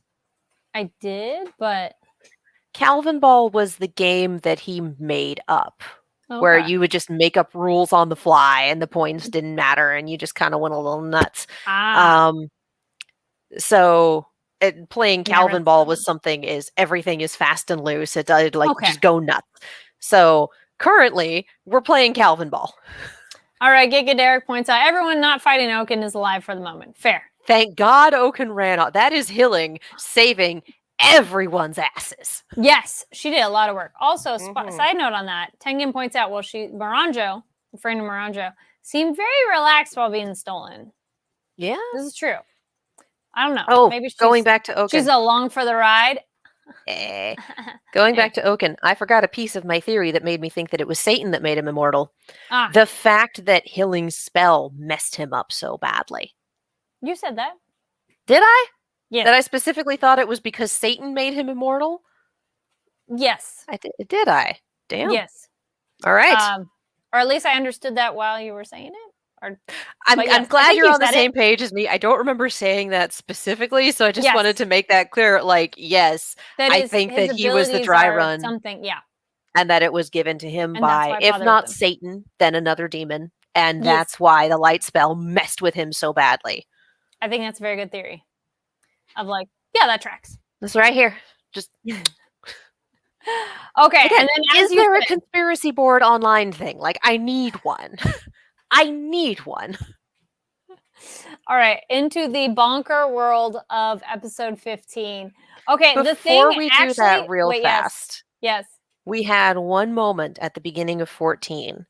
I did, but Calvin Ball was the game that he made up. where Okay. you would just make up rules on the fly and the points didn't matter and you just kind of went a little nuts. Ah, So playing never Calvin Ball thought was of- something is everything is fast and loose. It does like Okay. just go nuts. So currently we're playing Calvin Ball. All right, Giga Derek points out everyone not fighting Oaken is alive for the moment. Fair. Thank God Oaken ran off. That is Hilling saving everyone's asses. Yes, she did a lot of work. Also, Mhm. side note on that, Tengen points out, well, Moranjo, referring to Moranjo, seemed very relaxed while being stolen. Yeah. This is true. I don't know. Oh, maybe she's going back to Oaken. She's along for the ride. Going back to Oaken, I forgot a piece of my theory that made me think that it was Satan that made him immortal. Ah, The fact that Hilling's spell messed him up so badly. you said that. Did I? Yes. That I specifically thought it was because Satan made him immortal? Yes. Did I? Damn. Yes. All right. Or at least I understood that while you were saying it. I'm glad you're on the same page as me. I don't remember saying that specifically, so I just wanted to make that clear. Like, yes, I think that he was the dry run. Something, yeah. And that it was given to him And by, if not Satan, then another demon. And that's why the light spell messed with him so badly. I think that's a very good theory. Of like, yeah, that tracks. This right here. Just okay. Again, and then is there a conspiracy board online thing? Like, I need one. I need one. All right, into the bonker world of episode 15. Okay, Before we do that real fast. Yes. We had one moment at the beginning of 14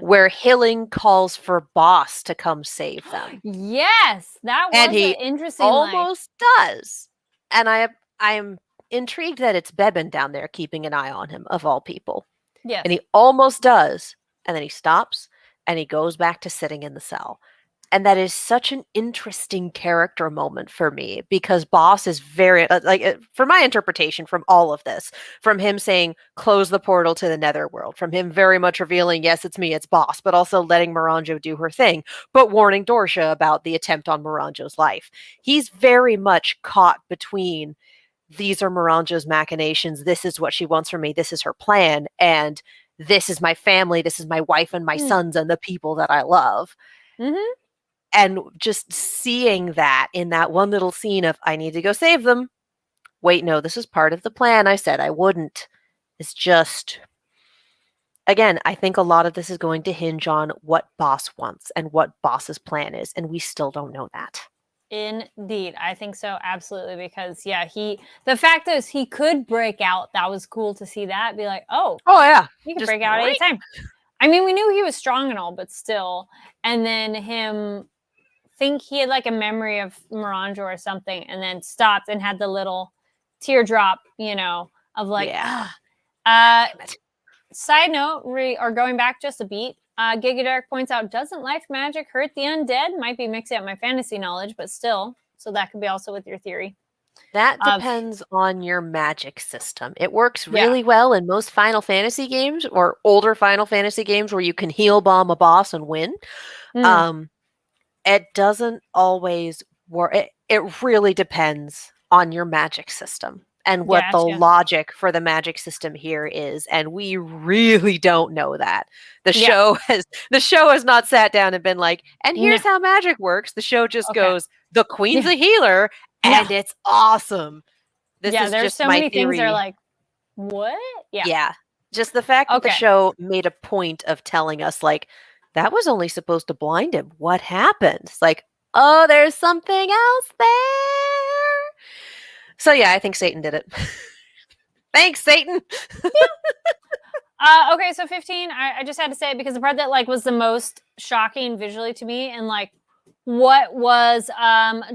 where Hilling calls for Boss to come save them. Yes, that was and he an interesting almost does. And I am intrigued that it's Bebin down there keeping an eye on him, of all people. Yes. And he almost does. And then he stops and he goes back to sitting in the cell. And that is such an interesting character moment for me because Boss is very, for my interpretation from all of this, from him saying, close the portal to the netherworld, from him very much revealing, yes, it's me, it's Boss, but also letting Moranjo do her thing, but warning Dorsha about the attempt on Moranjo's life. He's very much caught between, these are Moranjo's machinations, this is what she wants from me, this is her plan, and this is my family, this is my wife and my sons and the people that I love. Mm-hmm. And just seeing that in that one little scene of, I need to go save them. Wait, no, this is part of the plan. I said I wouldn't. It's just, again, I think a lot of this is going to hinge on what Boss wants and what Boss's plan is. And we still don't know that. Indeed. I think so. Absolutely. Because yeah, the fact is he could break out. That was cool to see that. Be like, oh yeah. He could break out at any time. I mean, we knew he was strong and all, but still. And then him think he had like a memory of Moranjo or something and then stopped and had the little teardrop, of like, side note, or going back just a beat, Giga Derek points out, doesn't life magic hurt the undead? Might be mixing up my fantasy knowledge, but still. So that could be also with your theory. That depends on your magic system. It works really well in most Final Fantasy games or older Final Fantasy games where you can heal bomb a boss and win. It doesn't always work. It really depends on your magic system and what the logic for the magic system here is. And we really don't know that. The show has not sat down and been like, and here's how magic works. The show just goes, the queen's a healer, and it's awesome. This is there's just so my many theory. things that are like, what? Yeah. Just the fact that the show made a point of telling us, like, that was only supposed to blind him. What happened? It's like, oh, there's something else there. So yeah, I think Satan did it. Thanks, Satan. Okay, so 15, I just had to say it because the part that like was the most shocking visually to me and like what was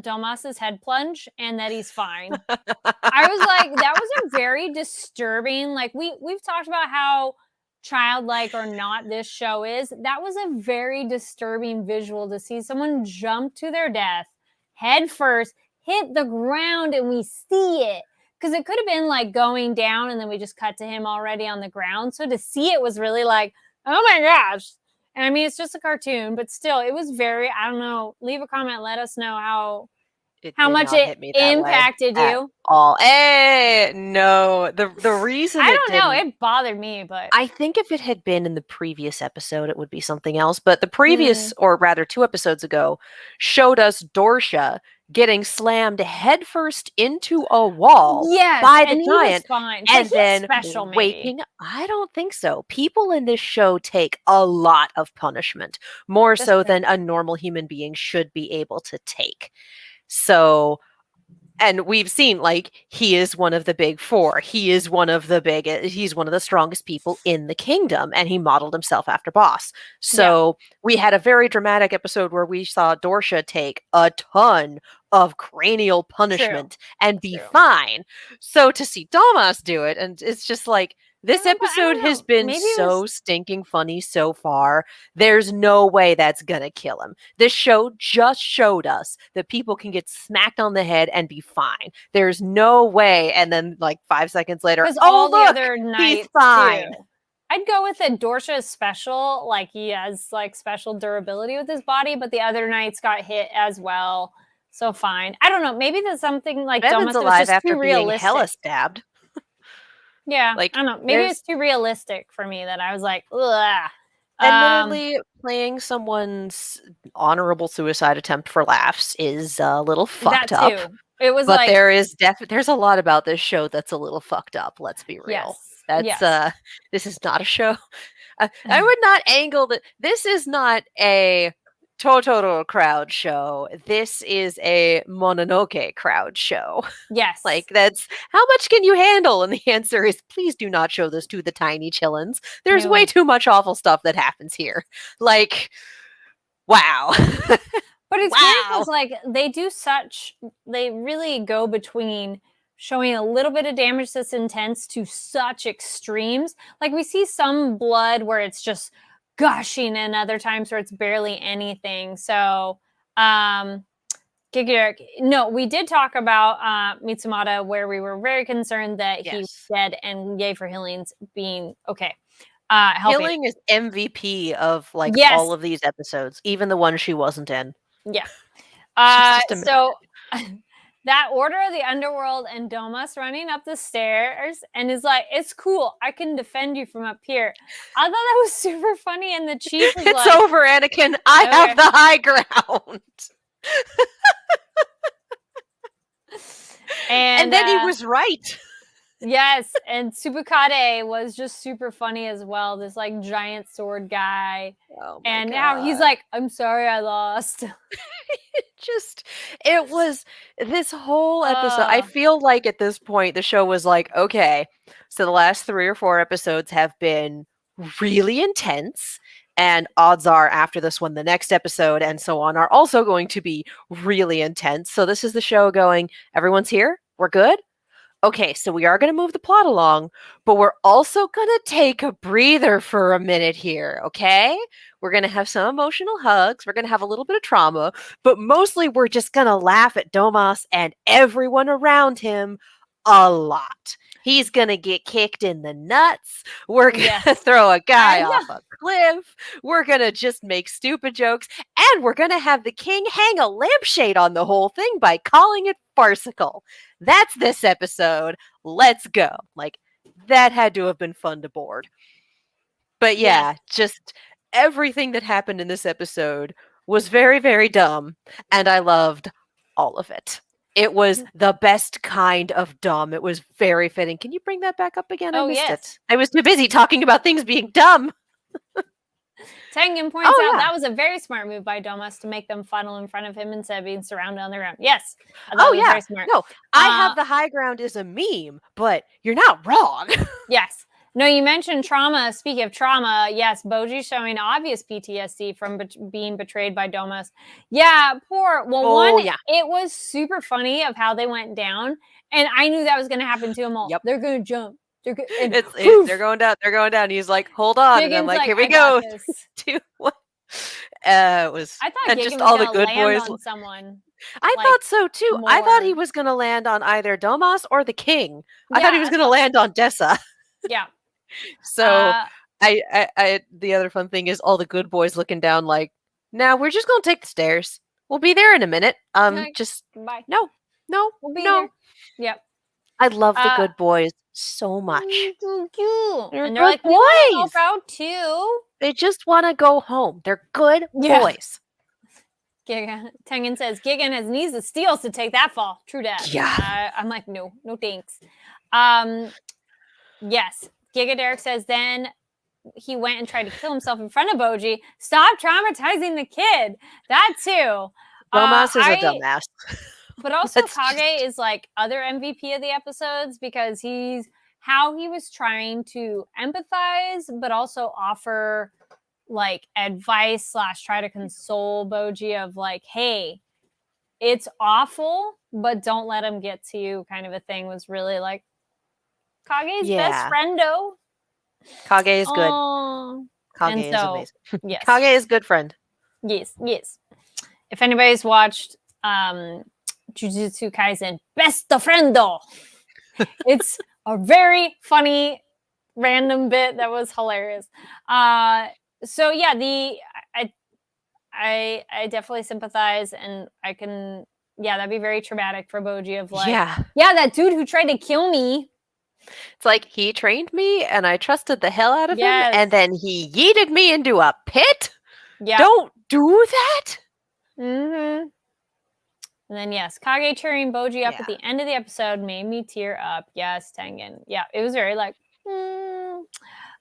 Domas's head plunge and that he's fine. I was like, that was a very disturbing, like we've talked about how childlike or not this show is. That was a very disturbing visual to see someone jump to their death head first, hit the ground, and we see it. Because it could have been like going down and then we just cut to him already on the ground. So to see it was really like, oh my gosh. And I mean, it's just a cartoon, but still, it was very, I don't know, leave a comment, let us know how It How did much not it hit me that way impacted at you? all. No. The reason I it don't know. didn't, It bothered me, but I think if it had been in the previous episode, it would be something else. But the previous, Mm. or rather 2 episodes ago, showed us Dorsha getting slammed headfirst into a wall yes, by the and he was giant fine. But and he's then special, maybe. waking. I don't think so. People in this show take a lot of punishment, more That's so true. than a normal human being should be able to take. So, and we've seen, like, he is one of the big 4. He's one of the strongest people in the kingdom, and he modeled himself after Boss. So we had a very dramatic episode where we saw Dorsha take a ton of cranial punishment and be fine. So to see Domas do it, and it's just like, this But I episode don't has know. been Maybe it so was stinking funny so far. There's no way that's gonna kill him. This show just showed us that people can get smacked on the head and be fine. There's no way. And then, like, 5 seconds later, because oh all the look, other he's nights fine. too. I'd go with it. Dorsha is special, like he has like special durability with his body, but the other knights got hit as well. So fine. I don't know. Maybe there's something like Bevan's Domus that was alive just after too being realistic. hella stabbed. Yeah, Like, I don't know. Maybe it's too realistic for me that I was like, ugh. Admittedly, playing someone's honorable suicide attempt for laughs is a little fucked that up. too. It was But like there's a lot about this show that's a little fucked up. Let's be real. yes. That's this is not a show. I would not angle that. This is not a Totoro crowd show. This is a Mononoke crowd show. Yes. Like, that's how much can you handle? And the answer is, please do not show this to the tiny chillins. There's No. way too much awful stuff that happens here. Like, wow. But it's weird because like they really go between showing a little bit of damage that's intense to such extremes. Like we see some blood where it's just gushing and other times where it's barely anything. So no, we did talk about Mitsumata where we were very concerned that he was dead, and yay for Healing's being okay. Healing is MVP of like all of these episodes, even the one she wasn't in. Yeah. So that Order of the Underworld and Domas running up the stairs and is like, it's cool. I can defend you from up here. I thought that was super funny. And the chief was it's over, Anakin. I have the high ground. And then he was right. Yes, and Tsubakade was just super funny as well. This like giant sword guy. Oh and God. Now he's like, I'm sorry I lost. It was this whole episode. I feel like at this point the show was like, okay, so the last 3 or 4 episodes have been really intense. And odds are after this one, the next episode and so on are also going to be really intense. So this is the show going, everyone's here? We're good? Okay, so we are going to move the plot along, but we're also going to take a breather for a minute here, okay? We're going to have some emotional hugs. We're going to have a little bit of trauma, but mostly we're just going to laugh at Domas and everyone around him a lot. He's going to get kicked in the nuts. We're going to throw a guy off a cliff. We're going to just make stupid jokes. And we're going to have the king hang a lampshade on the whole thing by calling it farcical. That's this episode. Let's go. Like, that had to have been fun to board. But yeah, just everything that happened in this episode was very, very dumb. And I loved all of it. It was the best kind of dumb. It was very fitting. Can you bring that back up again? I missed it. I was too busy talking about things being dumb. Tengen points out that was a very smart move by Domas to make them funnel in front of him instead of being surrounded on the ground. Yes. Very smart. No, I have the high ground is a meme, but you're not wrong. Yes. No, you mentioned trauma. Speaking of trauma, yes, Boji showing obvious PTSD from being betrayed by Domas. Yeah, poor. Well, it was super funny of how they went down, and I knew that was going to happen to them all. Yep. They're going to jump. They're going down. They're going down. He's like, hold on. Jigen's and I'm like, here we go. 2, 1. It was. I thought just all the good boys. On someone. I thought so too. More. I thought he was going to land on either Domas or the king. I thought he was going to land on Dessa. Yeah. So I the other fun thing is all the good boys looking down like, now we're just gonna take the stairs. We'll be there in a minute. Like, Just bye. no. We'll be there. Yep. I love the good boys so much. So cute. They're And they're good like, we want to boys. help out too. They just want to go home. They're good boys. Tengen says, Gigan has knees of steel to take that fall. True dat. Yeah. I'm like, no thanks. Yes. Giga Derek says, then he went and tried to kill himself in front of Boji. Stop traumatizing the kid. That too. Domas is a dumbass. But also Kage is like other MVP of the episodes because he was trying to empathize, but also offer like advice / try to console Boji of like, hey, it's awful, but don't let him get to you kind of a thing was really like Kage's best friendo. Kage is good. Kage is amazing. Yes. Kage is good friend. Yes. If anybody's watched Jujutsu Kaisen, best friendo. It's a very funny random bit that was hilarious. So yeah, I definitely sympathize, and I can, that'd be very traumatic for Boji of like, that dude who tried to kill me. It's like he trained me and I trusted the hell out of him, and then he yeeted me into a pit. Yeah. Don't do that. Mm-hmm. And then Kage cheering Boji up at the end of the episode made me tear up. Yes, Tengen. Yeah, it was very like, So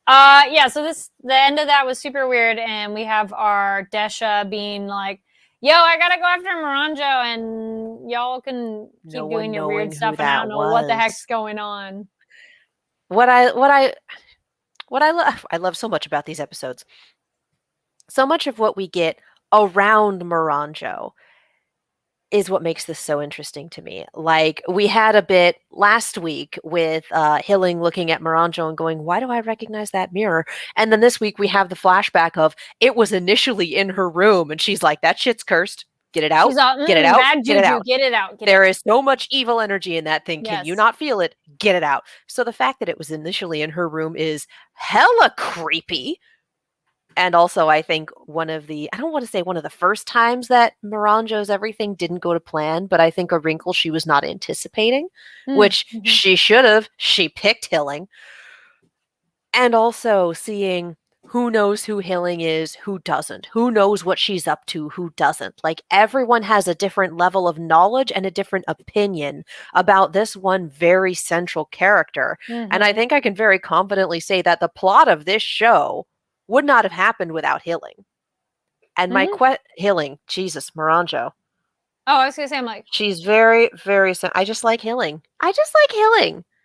the end of that was super weird, and we have our Desha being like, yo, I gotta go after Miranjo, and y'all can keep doing your weird stuff, and I don't know what the heck's going on. What I love so much about these episodes. So much of what we get around Miranjo is what makes this so interesting to me. Like, we had a bit last week with Hilling looking at Miranjo and going, why do I recognize that mirror? And then this week we have the flashback of it was initially in her room, and she's like, that shit's cursed. Get it out. Get it out. Bad juju. Get it out. There is so much evil energy in that thing. Can you not feel it? Get it out. So the fact that it was initially in her room is hella creepy. And also, I think I don't want to say one of the first times that Miranjo's everything didn't go to plan, but I think a wrinkle she was not anticipating, which she should have. She picked Hilling. And also seeing who knows who Hilling is, who doesn't, who knows what she's up to, who doesn't. Like, everyone has a different level of knowledge and a different opinion about this one very central character. And I think I can very confidently say that the plot of this show would not have happened without Hilling. And my Hilling, Jesus, Miranjo. Oh, I was going to say, I'm like, she's very, very, I just like Hilling.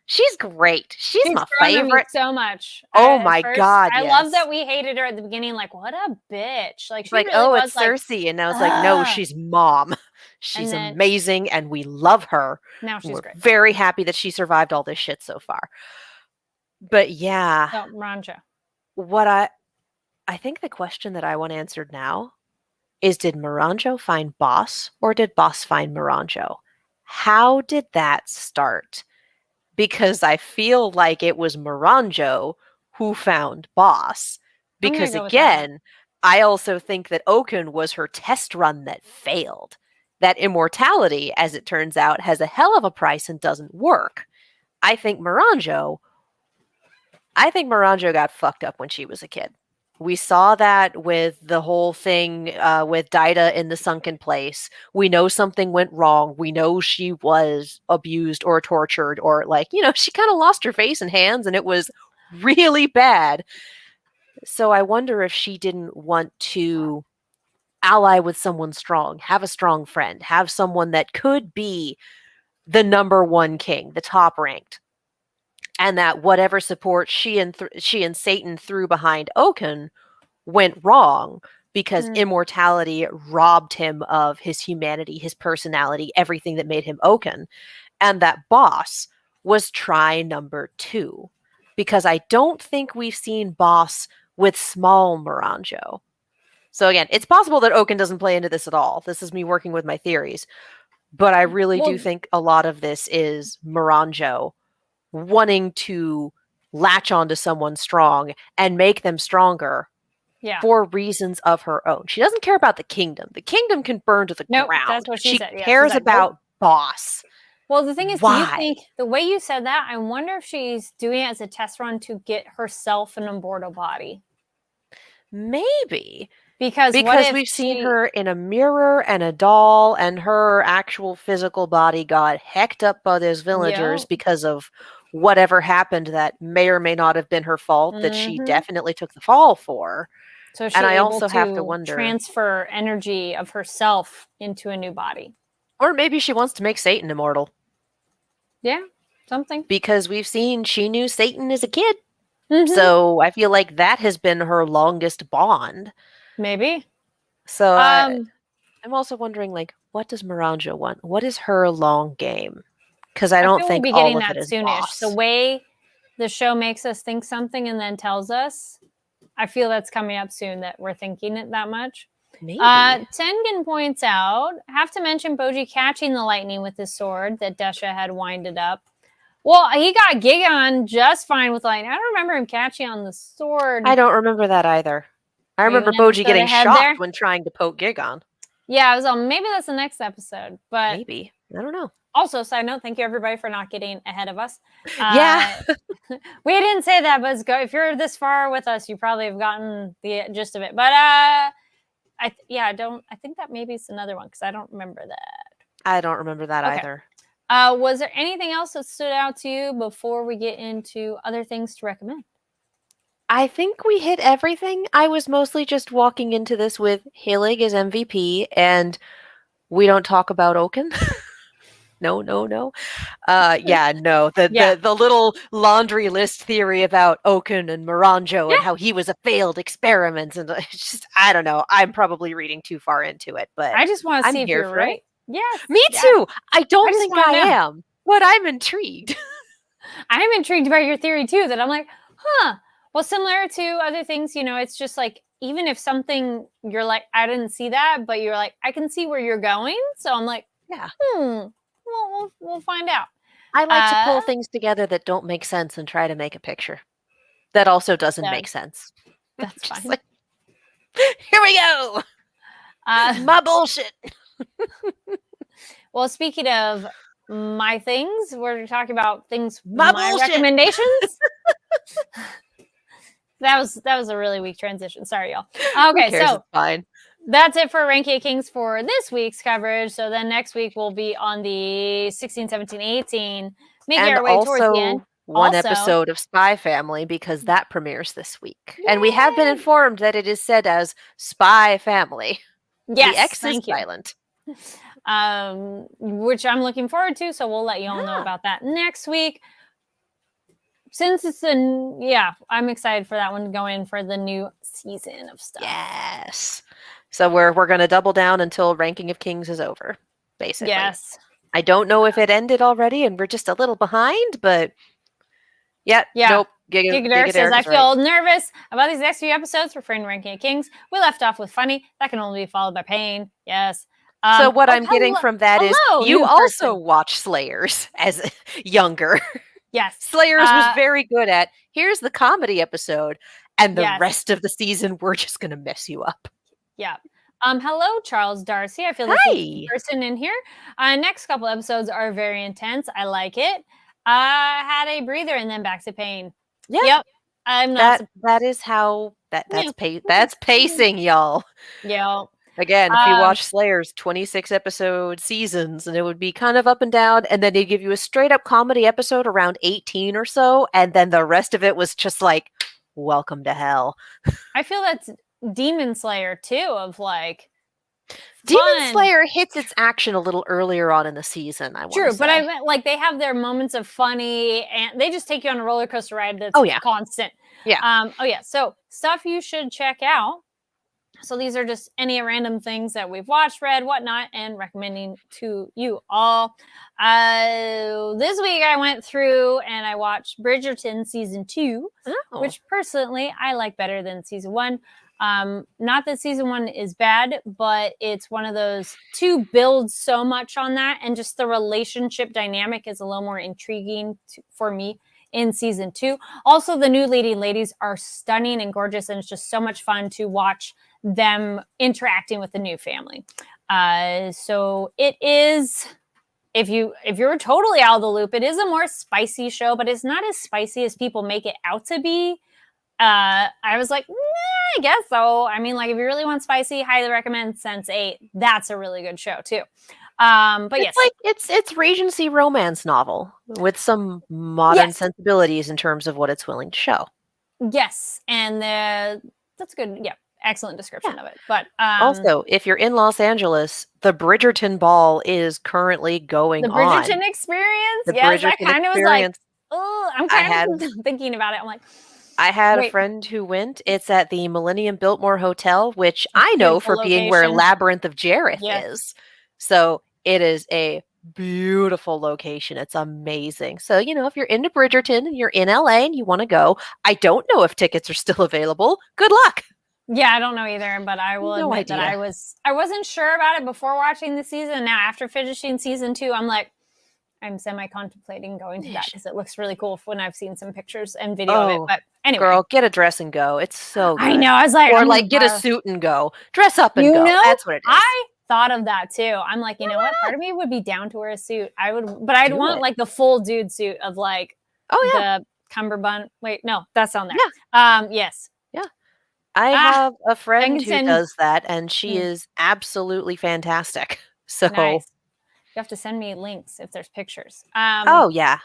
She's great. She's my favorite. So much. Oh my God. I love that we hated her at the beginning. Like, what a bitch. Like, she like, really was it's Cersei. And I was like, no, she's mom. She's amazing. And we love her. Now she's great. Very happy that she survived all this shit so far. But yeah. So, Miranjo. What I think the question that I want answered now is, did Miranjo find Boss, or did Boss find Miranjo? How did that start? Because I feel like it was Miranjo who found Boss. Because again, I also think that Oken was her test run that failed. That immortality, as it turns out, has a hell of a price and doesn't work. I think Miranjo got fucked up when she was a kid. We saw that with the whole thing with Daida in the sunken place. We know something went wrong. We know she was abused or tortured, or she kind of lost her face and hands, and it was really bad. So I wonder if she didn't want to ally with someone strong, have a strong friend, have someone that could be the number one king, the top ranked. And that whatever support she and Satan threw behind Oken went wrong because immortality robbed him of his humanity, his personality, everything that made him Oken. And that Boss was try number 2. Because I don't think we've seen Boss with small Miranjo. So again, it's possible that Oken doesn't play into this at all. This is me working with my theories. But I really do think a lot of this is Miranjo wanting to latch onto someone strong and make them stronger for reasons of her own. She doesn't care about the kingdom. The kingdom can burn to the ground. That's what she said. Cares about Boss. Well, the thing is, do you think the way you said that, I wonder if she's doing it as a test run to get herself an immortal body. Maybe. Because we've seen her in a mirror and a doll, and her actual physical body got hecked up by those villagers because of whatever happened that may or may not have been her fault, that she definitely took the fall for. So and I also have to wonder, transfer energy of herself into a new body. Or maybe she wants to make Satan immortal. Yeah, something. Because we've seen she knew Satan as a kid. So I feel like that has been her longest bond. Maybe. So I'm also wondering, like, what does Miranjo want? What is her long game? Because I don't think we'll be getting that soonish. Boss. The way the show makes us think something and then tells us, I feel that's coming up soon, that we're thinking it that much. Maybe. Tengen points out, have to mention Bojji catching the lightning with his sword that Desha had winded up. Well, he got Gigon just fine with lightning. I don't remember him catching on the sword. I don't remember that either. I remember Bojji getting shocked when trying to poke Gigon. Yeah, I was on. Maybe that's the next episode, but maybe. I don't know. Also, side note, thank you everybody for not getting ahead of us. Yeah. We didn't say that, but if you're this far with us, you probably have gotten the gist of it. But I think that maybe it's another one because I don't remember that. I don't remember that either. Was there anything else that stood out to you before we get into other things to recommend? I think we hit everything. I was mostly just walking into this with Halig as MVP, and we don't talk about Oaken. No. The little laundry list theory about Oaken and Miranjo and how he was a failed experiment, and it's just, I don't know. I'm probably reading too far into it, but I just want to see if you're right. Yes. Me too. I don't think I am, but I'm intrigued. I'm intrigued by your theory too, that I'm like, well, similar to other things, it's just like, even if something you're like, I didn't see that, but you're like, I can see where you're going. So I'm like, we'll find out. I like to pull things together that don't make sense and try to make a picture that also doesn't make sense. That's fine. Like, here we go. My bullshit. Well, speaking of my things, we're talking about things, my recommendations. That was a really weak transition. Sorry, y'all. Okay, so it's fine. That's it for Ranking of Kings for this week's coverage. So then next week we'll be on the 16, 17, 18. Making our way towards the end. One episode of Spy Family, because that premieres this week. Yay! And we have been informed that it is said as Spy Family. Yes, the X is silent. Which I'm looking forward to. So we'll let you all know about that next week. Since it's I'm excited for that one to go in for the new season of stuff. Yes. So we're going to double down until Ranking of Kings is over, basically. Yes. I don't know if it ended already and we're just a little behind, but nope. Giga says, I feel nervous about these next few episodes for Ranking of Kings. We left off with funny. That can only be followed by pain. Yes. So what I'm getting from that is you also watch Slayers as younger. Yes. Slayers was very good at, here's the comedy episode, and the rest of the season, we're just going to mess you up. Yeah. Hello, Charles Darcy. I feel like the person in here. Next couple episodes are very intense. I like it. Had a breather and then back to pain. Yep. I'm not. That is how that's pacing, y'all. Yeah. Again, if you watch Slayer's 26 episode seasons, and it would be kind of up and down, and then they'd give you a straight up comedy episode around 18 or so, and then the rest of it was just like, welcome to hell. I feel that's Demon Slayer too, of like Demon Slayer hits its action a little earlier on in the season. True, but I meant like they have their moments of funny, and they just take you on a roller coaster ride that's constant. Yeah. So stuff you should check out. So these are just any random things that we've watched, read, whatnot, and recommending to you all. This week I went through and I watched Bridgerton season 2, which personally I like better than season 1. Not that season 1 is bad, but it's one of those 2 builds so much on that, and just the relationship dynamic is a little more intriguing for me in season 2. Also, the new leading ladies are stunning and gorgeous, and it's just so much fun to watch them interacting with the new family. So it is, if you're totally out of the loop, it is a more spicy show, but it's not as spicy as people make it out to be. I was like, I guess so. I mean, like, if you really want spicy, highly recommend Sense8. That's a really good show too. But it's yes, like it's Regency romance novel with some modern sensibilities in terms of what it's willing to show. Yes, and that's good. Yeah, excellent description of it. But also, if you're in Los Angeles, the Bridgerton Ball is currently going on. The Bridgerton Experience. Yes, I kind of was like, oh, I'm kind of thinking about it. I'm like, I had a friend who went. It's at the Millennium Biltmore Hotel, which I know for being where Labyrinth of Jareth is. So it is a beautiful location. It's amazing. So, you know, if you're into Bridgerton and you're in LA and you want to go, I don't know if tickets are still available. Good luck. Yeah, I don't know either, but I will admit that I wasn't sure about it before watching the season. Now, after finishing season 2, I'm like, I'm semi-contemplating going to that because it looks really cool when I've seen some pictures and video of it. But anyway. Girl, get a dress and go. It's so good. I know. I was like, or like get a suit and go. Dress up and go. That's what it is. I thought of that too. I'm like, you know what? Part of me would be down to wear a suit. But I'd want like the full dude suit of like the cummerbund. Wait, no, that's on there. Yeah. Yes. Yeah. I have a friend who does that, and she is absolutely fantastic. So nice. You have to send me links if there's pictures. Oh yeah.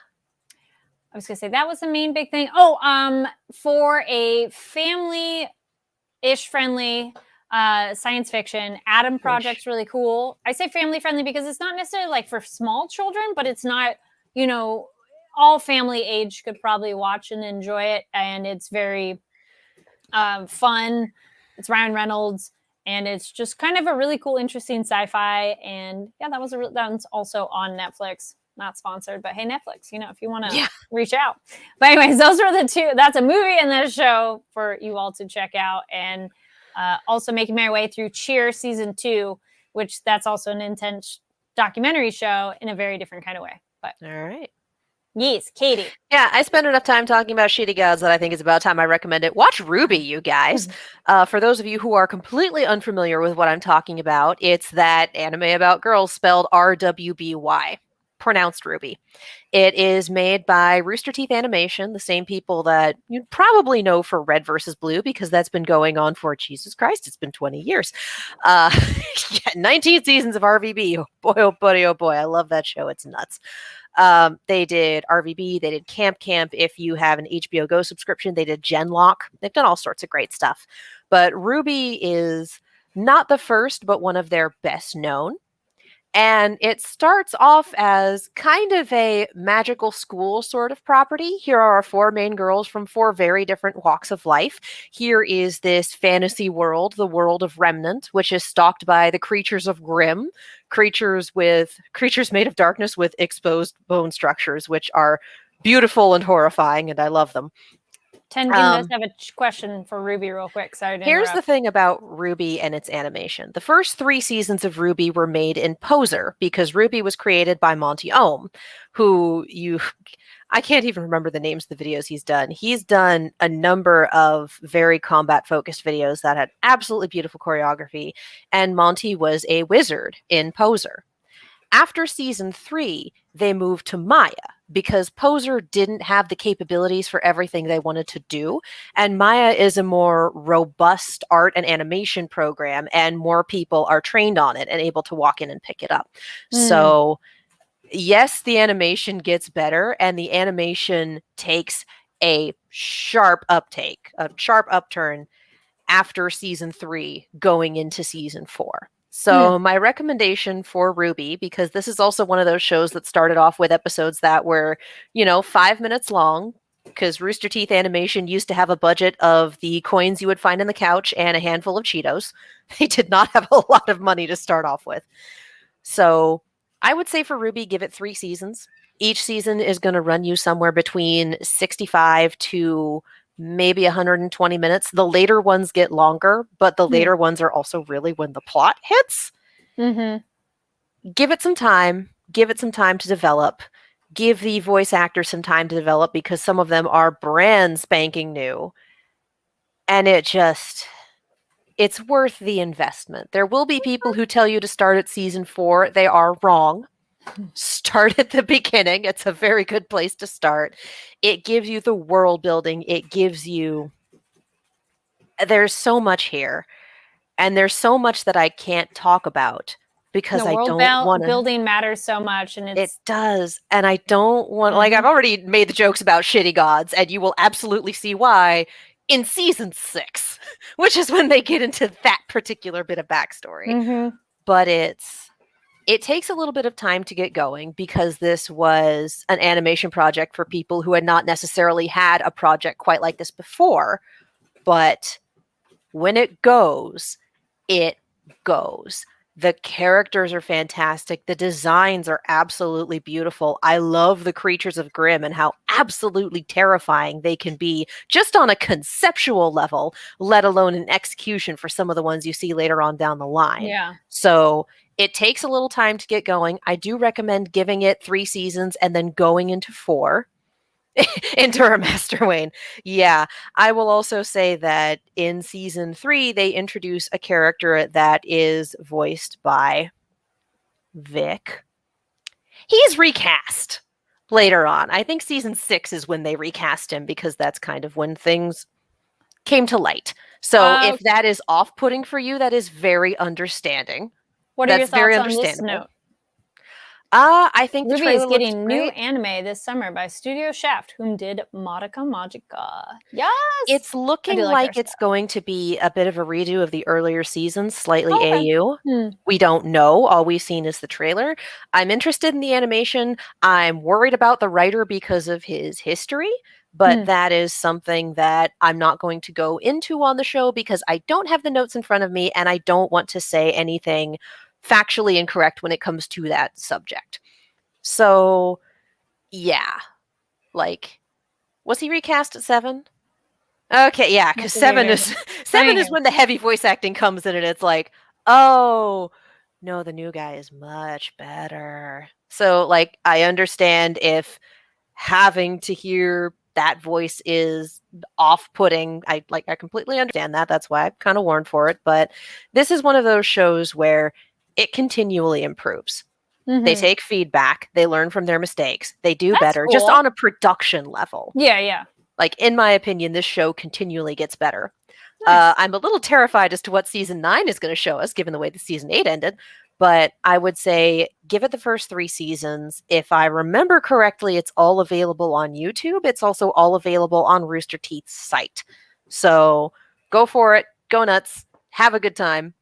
I was gonna say that was the main big thing. Oh, for a family-ish friendly science fiction, Adam Project's really cool. I say family friendly because it's not necessarily like for small children, but it's not, you know, all family age could probably watch and enjoy it, and it's very fun. It's Ryan Reynolds. And it's just kind of a really cool, interesting sci-fi. And yeah, that was also on Netflix. Not sponsored, but hey, Netflix, you know, if you want to reach out. But anyways, those are the two. That's a movie and then a show for you all to check out. And also making my way through Cheer season 2, which that's also an intense documentary show in a very different kind of way. But all right. Yes, Katie. Yeah, I spent enough time talking about Shitty Gods that I think it's about time I recommend it. Watch Ruby, you guys. For those of you who are completely unfamiliar with what I'm talking about, it's that anime about girls spelled RWBY, pronounced Ruby. It is made by Rooster Teeth Animation, the same people that you probably know for Red vs. Blue, because that's been going on for, Jesus Christ, it's been 20 years. 19 seasons of RVB. Oh boy, I love that show. It's nuts. They did RVB, they did Camp. If you have an HBO Go subscription, they did Genlock. They've done all sorts of great stuff. But Ruby is not the first, but one of their best known. And it starts off as kind of a magical school sort of property. Here are our 4 main girls from 4 very different walks of life. Here is this fantasy world, the world of Remnant, which is stalked by the creatures of Grimm, creatures made of darkness with exposed bone structures, which are beautiful and horrifying, and I love them. Tengen does have a question for Ruby real quick. Sorry to Here's interrupt. the thing about Ruby and its animation. The first 3 seasons of Ruby were made in Poser because Ruby was created by Monty Ohm, who I can't even remember the names of the videos he's done. He's done a number of very combat-focused videos that had absolutely beautiful choreography, and Monty was a wizard in Poser. After season 3, they moved to Maya because Poser didn't have the capabilities for everything they wanted to do. And Maya is a more robust art and animation program, and more people are trained on it and able to walk in and pick it up. So yes, the animation gets better, and the animation takes a sharp upturn after season 3 going into season 4. So my recommendation for Ruby, because this is also one of those shows that started off with episodes that were, 5 minutes long, because Rooster Teeth Animation used to have a budget of the coins you would find in the couch and a handful of Cheetos. They did not have a lot of money to start off with. So I would say for Ruby, give it 3 seasons. Each season is going to run you somewhere between 65 to maybe 120 minutes. The later ones get longer, but the later ones are also really when the plot hits. Give it some time. Give it some time to develop. give the voice actors some time to develop because some of them are brand spanking new. And it's worth the investment. There will be people who tell you to start at season 4. They are wrong. Start at the beginning. It's a very good place to start. It gives you the world building. There's so much here. And there's so much that I can't talk about because the I world don't want to. Building matters so much, and it does. And I don't want, like, I've already made the jokes about shitty gods, and you will absolutely see why in season 6, which is when they get into that particular bit of backstory. But it takes a little bit of time to get going because this was an animation project for people who had not necessarily had a project quite like this before. But when it goes, it goes. The characters are fantastic. The designs are absolutely beautiful. I love the creatures of Grimm and how absolutely terrifying they can be just on a conceptual level, let alone an execution for some of the ones you see later on down the line. Yeah. So it takes a little time to get going. I do recommend giving it 3 seasons and then going into 4. Into Master Wayne. Yeah. I will also say that in season 3, they introduce a character that is voiced by Vic. He's recast later on. I think season 6 is when they recast him because that's kind of when things came to light. So if that is off-putting for you, that is very understanding. What are your thoughts on this note? I think RWBY is getting new anime this summer by Studio Shaft, whom did Madoka Magica. Yes! It's looking like it's going to be a bit of a redo of the earlier seasons, slightly AU. We don't know. All we've seen is the trailer. I'm interested in the animation. I'm worried about the writer because of his history, but that is something that I'm not going to go into on the show because I don't have the notes in front of me and I don't want to say anything factually incorrect when it comes to that subject. So, yeah. Like, was he recast at 7? Okay, yeah, because 7 is when the heavy voice acting comes in and it's like, oh, no, the new guy is much better. So, like, I understand if having to hear that voice is off-putting. I completely understand that. That's why I've kind of warned for it. But this is one of those shows where it continually improves. They take feedback. They learn from their mistakes. They do better just on a production level. Yeah. Like, in my opinion, this show continually gets better. Nice. I'm a little terrified as to what season 9 is going to show us, given the way the season 8 ended. But I would say give it the first 3 seasons. If I remember correctly, it's all available on YouTube. It's also all available on Rooster Teeth's site. So go for it. Go nuts. Have a good time.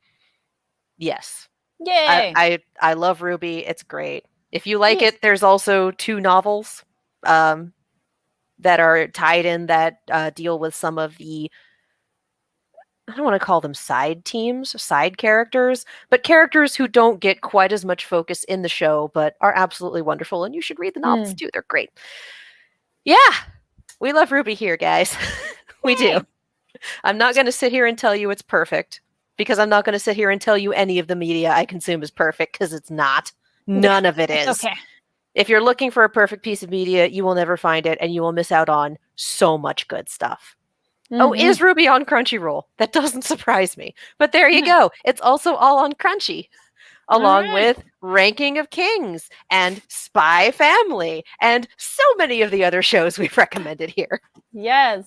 Yes. Yay. I love RWBY. It's great. If you like it, there's also 2 novels that are tied in that deal with some of the, I don't want to call them side teams, side characters, but characters who don't get quite as much focus in the show, but are absolutely wonderful. And you should read the novels too. They're great. Yeah. We love RWBY here, guys. We do. I'm not going to sit here and tell you it's perfect because I'm not going to sit here and tell you any of the media I consume is perfect because it's not. None of it is. Okay. If you're looking for a perfect piece of media, you will never find it and you will miss out on so much good stuff. Oh, is RWBY on Crunchyroll? That doesn't surprise me. But there you go. It's also all on Crunchy, along with Ranking of Kings and Spy Family and so many of the other shows we've recommended here. Yes.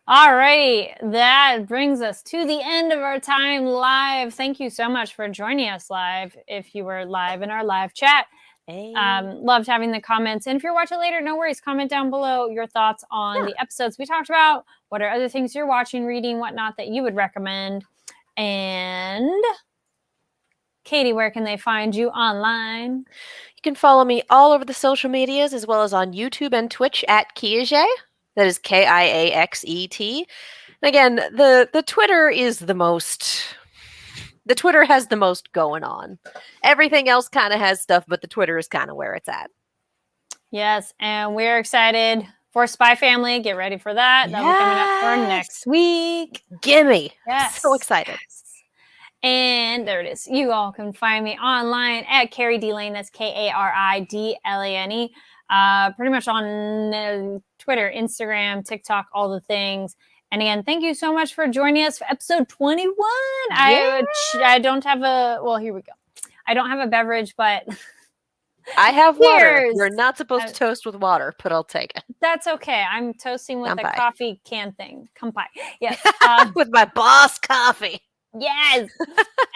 All right. That brings us to the end of our time live. Thank you so much for joining us live. If you were live in our live chat. Hey. Loved having the comments. And if you're watching later, no worries. Comment down below your thoughts on the episodes we talked about. What are other things you're watching, reading, whatnot that you would recommend? And Katie, where can they find you online? You can follow me all over the social medias as well as on YouTube and Twitch at Kiaxet. That is Kiaxet. And again, the Twitter is the most... The Twitter has the most going on. Everything else kind of has stuff, but the Twitter is kind of where it's at. Yes, and we're excited for Spy Family. Get ready for that. That'll be coming up for next week. Gimme. Yes. So excited. Yes. And there it is. You all can find me online at Carrie D Lane. That's Karidlane. pretty much on Twitter, Instagram, TikTok, all the things. And again, thank you so much for joining us for episode 21. Yeah. I don't have here we go. I don't have a beverage, but I have water. You're not supposed to toast with water, but I'll take it. That's okay. I'm toasting with a coffee can thing. Kampai. Yes. With my boss coffee. Yes.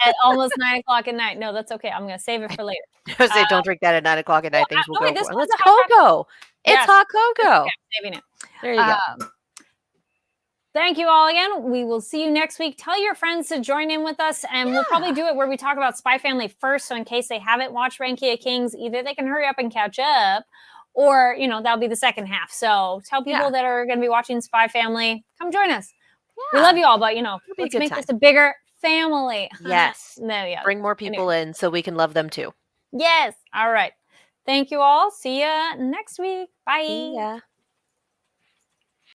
At almost 9 o'clock at night. No, that's okay. I'm going to save it for later. I say don't drink that at 9 o'clock at night. Things will go for. It's cocoa. It's hot cocoa. Okay, saving it. There you go. Thank you all again. We will see you next week. Tell your friends to join in with us, and we'll probably do it where we talk about Spy Family first. So in case they haven't watched Ranking of Kings, either they can hurry up and catch up, or, that'll be the second half. So tell people that are going to be watching Spy Family, come join us. Yeah. We love you all, but, let's make this a bigger family. Yes. Bring more people in so we can love them too. Yes. All right. Thank you all. See ya next week. Bye. See ya.